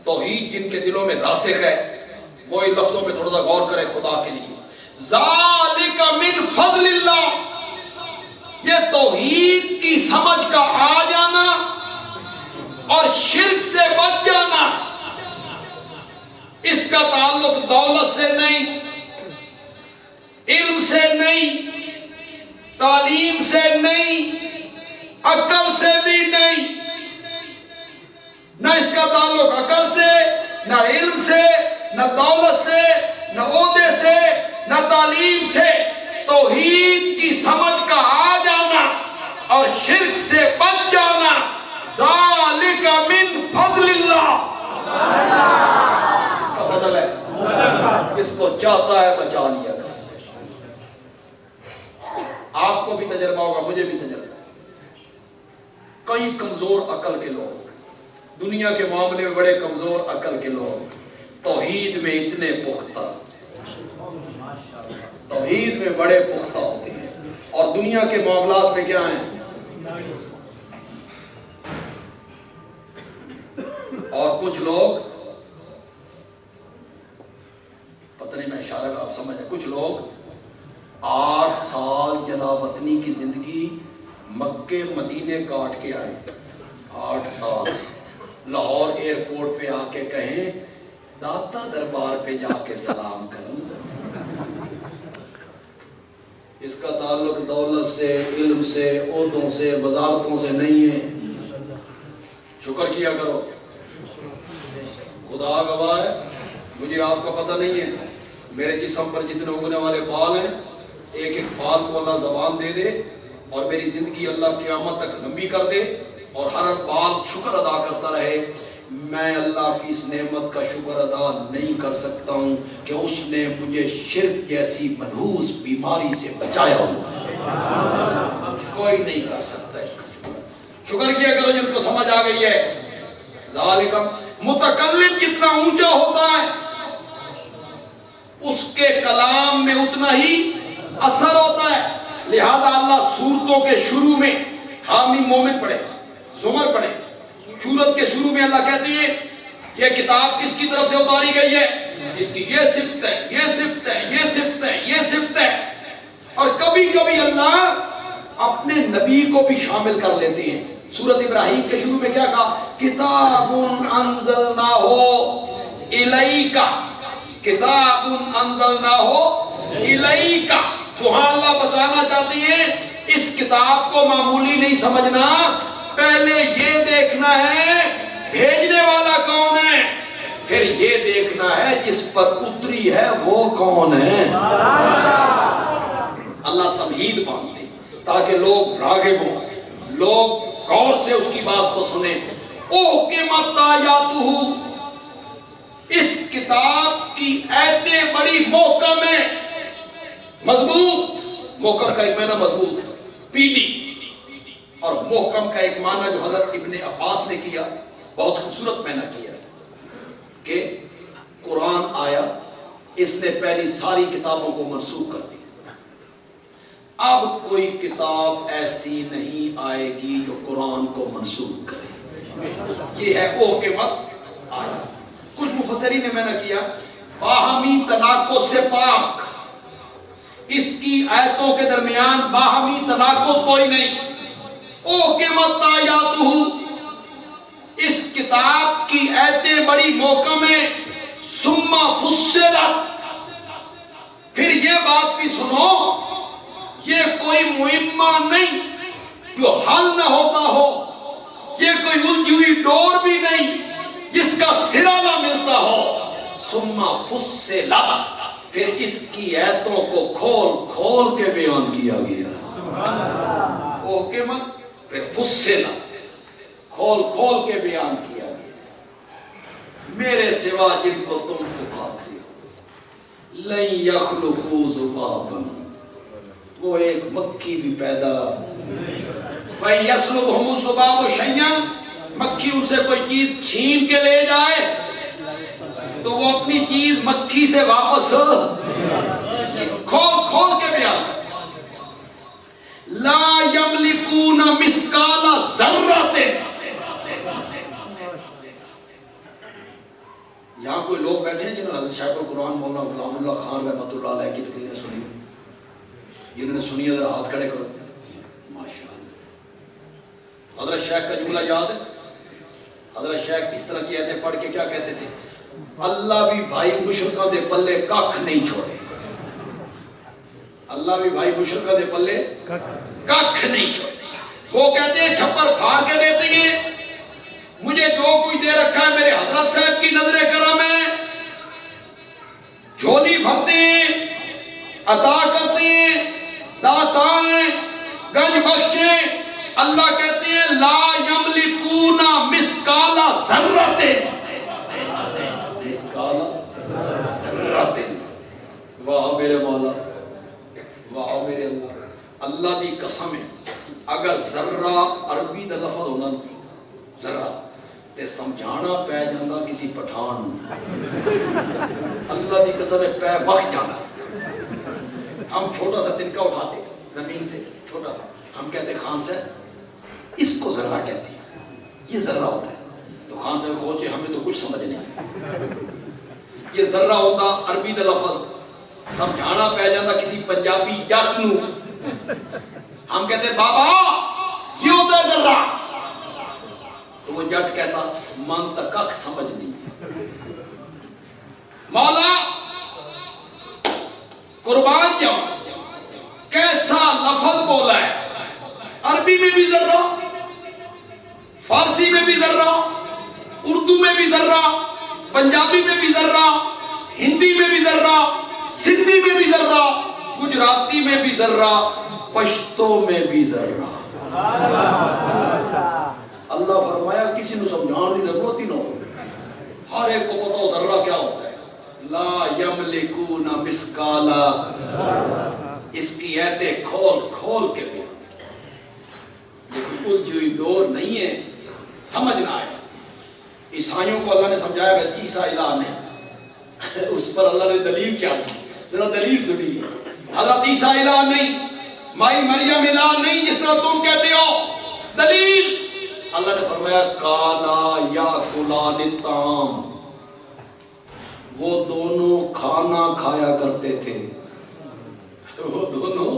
توحید جن کے دلوں میں راسخ ہے وہ ان لفظوں میں تھوڑا سا غور کرے خدا کے لیے۔ ذالک من فضل اللہ، یہ توحید کی سمجھ کا آ جانا اور شرک سے بچ جانا، اس کا تعلق دولت سے نہیں، علم سے نہیں، تعلیم سے نہیں، عقل سے بھی نہیں، نہ اس کا تعلق عقل سے، نہ علم سے، نہ دولت سے، نہ عہدے سے، نہ تعلیم سے۔ توحید کی سمجھ کا آ جانا اور شرک سے بچ جانا، ذالک من فضل اللہ، اس کا فضل ہے، اس کو چاہتا ہے بچا لیا۔ آپ کو بھی تجربہ ہوگا، مجھے بھی تجربہ۔ کئی کمزور عقل کے لوگ، دنیا کے معاملے میں بڑے کمزور عقل کے لوگ، توحید میں اتنے پختہ، توحید میں بڑے پختہ ہوتے ہیں، اور دنیا کے معاملات میں کیا ہیں؟ اور کچھ لوگ، پتہ نہیں میں اشارہ کا آپ سمجھیں، کچھ لوگ 8 سال جلا وطنی کی زندگی مکے مدینے کاٹ کے آئے، 8 سال لاہور ایئرپورٹ پہ آ کے کہیں داتا دربار پہ جا کے سلام کروں۔ اس کا تعلق دولت سے، علم سے، عہدوں سے، وزارتوں سے نہیں ہے۔ شکر کیا کرو، خدا گواہ ہے، مجھے آپ کا پتہ نہیں ہے میرے جسم پر جتنے اگنے والے بال ہیں، ایک ایک بال کو اللہ زبان دے دے اور میری زندگی اللہ قیامت تک لمبی کر دے اور ہر بال شکر ادا کرتا رہے، میں اللہ کی اس نعمت کا شکر ادا نہیں کر سکتا ہوں کہ اس نے مجھے شرک جیسی منحوس بیماری سے بچایا ہوں۔ کوئی نہیں کر سکتا اس کا شکر۔ شکر کیا کرو جن کو سمجھ آ گئی ہے۔ ذالک، متکلم جتنا اونچا ہوتا ہے اس کے کلام میں اتنا ہی اثر ہوتا ہے، لہذا اللہ سورتوں کے شروع میں حامی مومن پڑھے، زمر پڑھے۔ سورت کے شروع میں اللہ کہتے ہیں یہ کتاب کس کی طرف سے اتاری گئی ہے، اس کی یہ صفت ہے، یہ صفت ہے، یہ صفت ہے، یہ صفت ہے۔ اور کبھی کبھی اللہ اپنے نبی کو بھی شامل کر لیتے ہیں۔ سورت ابراہیم کے شروع میں کیا کہا؟ کتاب انزلناہ الیک، کتاب انزلناہ الیک۔ وہاں اللہ بتانا چاہتے ہیں اس کتاب کو معمولی نہیں سمجھنا، پہلے یہ دیکھنا ہے بھیجنے والا کون ہے، پھر یہ دیکھنا ہے جس پر اتری ہے وہ کون ہے۔ اللہ تمہید مانتے تاکہ لوگ راغب ہوں، لوگ غور سے اس کی بات کو سنیں۔ احکمت آیاتہ، اس کتاب کی آیتیں بڑی محکم ہیں، مضبوط۔ محکم کا ایک معنی مضبوط، پیڈی، اور محکم کا ایک معنی جو حضرت ابن عباس نے کیا، بہت خوبصورت معنی کیا کہ قرآن آیا، اس نے پہلی ساری کتابوں کو منسوخ کر دیا۔ اب کوئی کتاب ایسی نہیں آئے گی جو قرآن کو منسوخ کرے. یہ ہے اوہ کے مت آیا. کچھ مفسرین نے میں نے کیا باہمی تناقض سے پاک، اس کی آیتوں کے درمیان باہمی تناقض کوئی نہیں. اوہ کے مت آیاتہ، اس کتاب کی آیتیں بڑی محکم ہیں. ثم فصلت، پھر یہ بات بھی سنو، یہ کوئی معمہ نہیں جو حل نہ ہوتا ہو، یہ کوئی الجھی ہوئی ڈور بھی نہیں جس کا سرا نہ ملتا ہو. ثم فصلت، پھر اس کی آیتوں کو کھول کھول کے بیان کیا گیا. اوکے مت پھر فصلت، کھول کھول کے بیان کیا گیا. میرے سوا جن کو تم پکارتے ہو، لن یخلقوا ذبابا، وہ ایک مکھی بھی پیدا فَيَسْلُبْهُمُ الذُّبَابُ شَيْئًا، مکھی ان سے کوئی چیز چھین کے لے جائے تو وہ اپنی چیز مکھی سے واپس کھول کھول کے بیان. لا یملکون مثقال ذرۃ، یہاں کوئی لوگ بیٹھے ہیں جنہوں نے حضرت شیخ القرآن مولانا غلام اللہ خان رحمۃ اللہ علیہ کی تقریریں سنی؟ جنہوں نے سنی ذرا ہاتھ کھڑے کرو. ماشاءاللہ. حضرت شیخ کا جملہ یاد ہے؟ حضرت شیخ اس طرح کی آیتیں پڑھ کے کیا کہتے تھے؟ اللہ بھی بھائی مشرکاں دے پلے ککھ نہیں چھوڑے. اللہ بھی بھائی مشرکاں دے پلے ککھ نہیں چھوڑے. وہ کہتے ہیں چھپر پھاڑ کے دیتے ہیں، مجھے جو کچھ دے رکھا ہے میرے حضرت صاحب کی نظر کرم ہے، جھولی بھرتے ہیں، عطا کرتے ہیں، داتا ہیں، گنج بخش ہیں. اللہ کہتے ہیں لا یملکون مثقال ذرۃ، مثقال ذرۃ. واہ میرے مولا، واہ میرے اللہ. اللہ دی قسم ہے اگر ذرہ عربی دا لفظ ہونا ذرہ تے سمجھانا پہ جانا کسی پٹھان، اللہ دی قسم ہے پہ بخش جانا. ہم چھوٹا سا تنکا اٹھاتے زمین سے، چھوٹا سا، ہم کہتے خان صاحب اس کو ذرہ کہتے ہیں، یہ ذرہ ہوتا ہے. تو خان صاحب کھوچے ہمیں تو کچھ سمجھ نہیں. یہ ذرہ ہوتا عربی دا لفظ سمجھانا پہ جانا کسی پنجابی جٹ نو، ہم کہتے بابا یہ ہوتا ہے ذرہ. تو وہ جٹ کہتا من تک کک سمجھ نہیں. مولا قربان جاؤ کیسا لفظ بولا ہے. عربی میں بھی ذرہ، فارسی میں بھی ذرہ، اردو میں بھی ذرہ، پنجابی میں بھی ذرہ، ہندی میں بھی ذرہ، سندھی میں بھی ذرہ، گجراتی میں بھی ذرہ، پشتو میں بھی ذرہ. اللہ فرمایا کسی نے سمجھان کی ضرورت ہی نہ ہو، ہر ایک کو پتہ ہو ذرہ کیا ہوتا ہے. لا یملکون مثقال، اس کی آیتیں کھول کھول کے بھی. یہ کوئی الجھی ہوئی ڈور نہیں ہے، سمجھنا ہے. عیسائیوں کو اللہ نے سمجھایا ہے عیسیٰ الہ نے، اس پر اللہ نے دلیل کیا دی، ذرا دلیل سنیے. حضرت عیسیٰ الہ نہیں، مائی مریم الہ نہیں جس طرح تم کہتے ہو. دلیل اللہ نے فرمایا کانا یاکلان الطعام، وہ دونوں کھانا کھایا کرتے تھے. وہ دونوں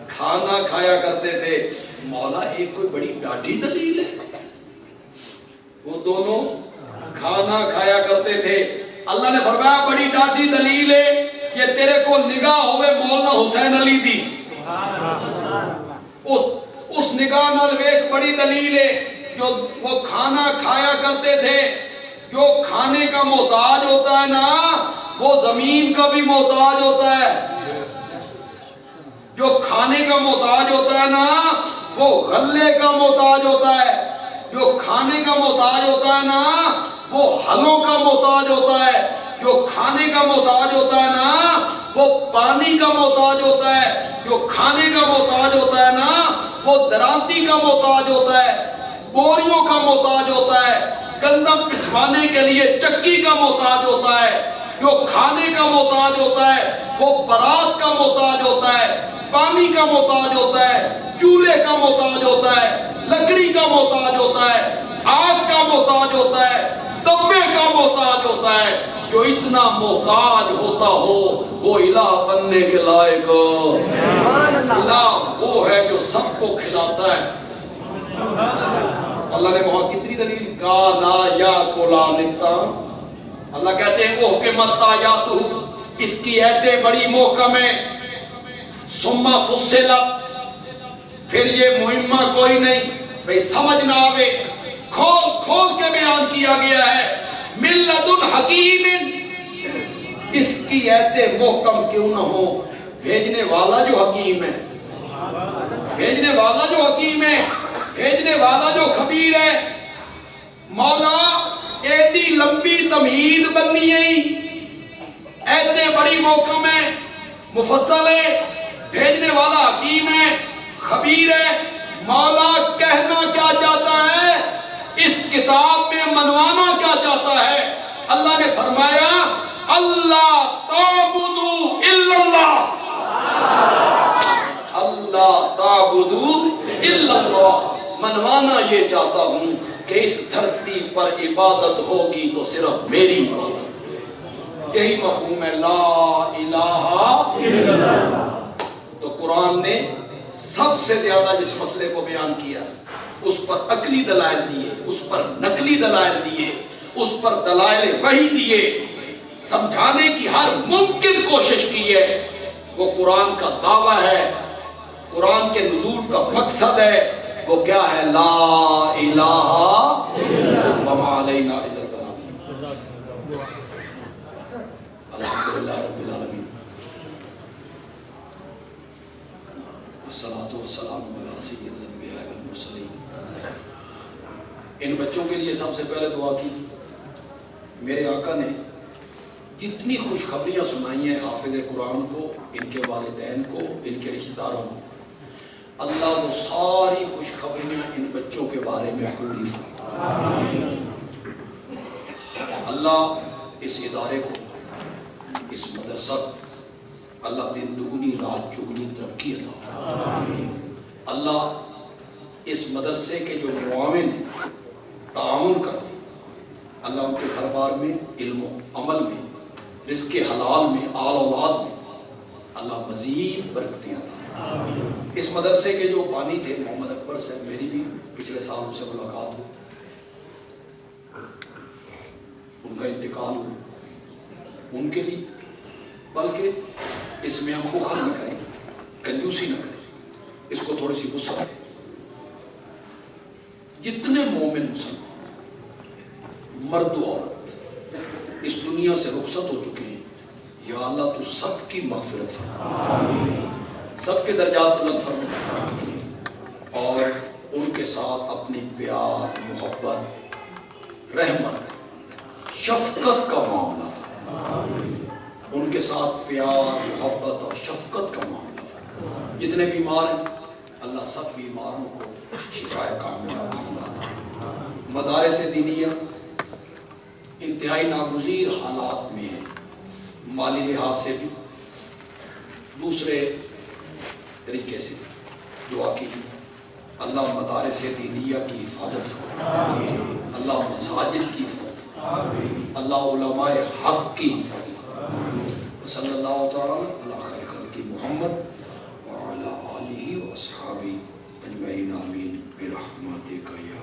کھانا کھایا کرتے تھے. مولا ایک کوئی بڑی ڈاڈھی دلیل ہے. وہ دونوں کھانا کھایا کرتے تھے. اللہ نے فرمایا بڑی ڈاڈھی دلیل ہے. یہ تیرے کو نگاہ ہوئے مولانا حسین علی دی، اس نگاہ نال ایک بڑی دلیل ہے. جو وہ کھانا کھایا کرتے تھے. جو کھانے کا محتاج ہوتا ہے نا وہ زمین کا بھی محتاج ہوتا ہے. جو کھانے کا محتاج ہوتا ہے نا وہ غلے کا محتاج ہوتا ہے. جو کھانے کا محتاج ہوتا ہے نا وہ ہلوں کا محتاج ہوتا ہے. جو کھانے کا محتاج ہوتا ہے نا وہ پانی کا محتاج ہوتا ہے. جو کھانے کا محتاج ہوتا ہے نا وہ درانتی کا محتاج ہوتا ہے، بوریوں کا محتاج ہوتا ہے، گندم پسوانے کے لیے چکی کا محتاج ہوتا ہے. جو کھانے کا محتاج ہوتا ہے وہ برات کا محتاج ہوتا ہے، پانی کا محتاج ہوتا ہے، چولہے کا محتاج ہوتا ہے، لکڑی کا محتاج ہوتا ہے، آگ کا محتاج ہوتا ہے، تبے کا محتاج ہوتا ہے۔ جو اتنا محتاج ہوتا ہو وہ الہ بننے کے لائق ہو۔ الہ وہ ہے جو سب کو کھلاتا ہے۔ اللہ نے وہاں کتنی دلیل کانا یا کولا لکھتا، اللہ کہتے ہیں وہ کہ متا یا تو اس کی ایتیں بڑی محکم ہے، سما فصلت، پھر یہ مہمہ کوئی نہیں بھئی سمجھ نہ آوے، کھول کھول کے بیان کیا گیا ہے۔ من لدن حکیم، اس کی ایتیں محکم کیوں نہ ہو، بھیجنے والا جو حکیم ہے، بھیجنے والا جو حکیم ہے، بھیجنے والا جو خبیر ہے۔ مولا ایڈی لمبی تمہید بننی ہے، ایتیں بڑی محکم ہے، مفصل ہے، بھیجنے والا حکیم ہے، خبیر ہے۔ مولا کہنا کیا چاہتا ہے، اس کتاب میں منوانا کیا چاہتا ہے؟ اللہ نے فرمایا اللہ تعبدوا الا اللہ، اللہ تعبدوا الا اللہ، منوانا یہ چاہتا ہوں کہ اس دھرتی پر عبادت ہوگی تو صرف میری عبادت۔ یہی مفہوم ہے لا الہ الا اللہ۔ تو قرآن نے سب سے زیادہ جس مسئلے کو بیان کیا اس پر عقلی دلائل دیے، اس پر نقلی دلائل دیے، اس پر دلائل وحی دیے، سمجھانے کی ہر ممکن کوشش کی ہے۔ وہ قرآن کا دعویٰ ہے، قرآن کے نزول کا مقصد ہے، وہ کیا ہے؟ لا الہ وما علینا الا البلاغ۔ الحمدللہ رب العالمین، والصلاة والسلام علی سید الانبیاء والمرسلین۔ ان بچوں کے لیے سب سے پہلے دعا کی۔ میرے آقا نے جتنی خوشخبریاں سنائی ہیں حافظ قرآن کو، ان کے والدین کو، ان کے رشتہ داروں کو، اللہ وہ ساری خوشخبریاں ان بچوں کے بارے میں پوری فرمائے۔ اللہ اس ادارے کو، اس مدرسہ کو اللہ دن دگنی رات چگنی ترقی عطا فرمائے۔ اللہ اس مدرسے کے جو معاون ہیں، تعاون کرتے ہیں، اللہ ان کے گھر بار میں، علم و عمل میں، رزق حلال میں، آل اولاد میں اللہ مزید برکتیں عطا فرمائے۔ اس مدرسے کے جو بانی تھے محمد اکبر صاحب، میری بھی پچھلے سال ان سے ملاقات ہوئی، ان کا انتقال ہوا، ان کے لیے بلکہ اس میں ہم فخر نہ کریں، کنجوسی نہ کریں، اس کو تھوڑی سی غصہ کریں۔ جتنے مومن مسلمان مرد و عورت اس دنیا سے رخصت ہو چکے ہیں، یا اللہ تو سب کی مغفرت فرما، سب کے درجات بلند فرما، اور ان کے ساتھ اپنی پیار، محبت، رحمت، شفقت کا معاملہ فرما، ان کے ساتھ پیار، محبت اور شفقت کا معاملہ فرما۔ جتنے بیمار ہیں اللہ سب بیماروں کو شفا کاملہ عاجلہ۔ مدارس دینیہ انتہائی ناگزیر حالات میں ہیں، مالی لحاظ سے بھی، دوسرے طریقے سے دعا کی۔ اللہ مدارس دینیہ کی حفاظت فرمائے، اللہ مساجد کی حفاظت فرمائے، اللہ علماء حق کی حفاظت فرمائے۔ صلی اللہ تعالی علی خیر خلق محمد وعلی آلہ واصحابہ اجمعین، آمین برحمتک یا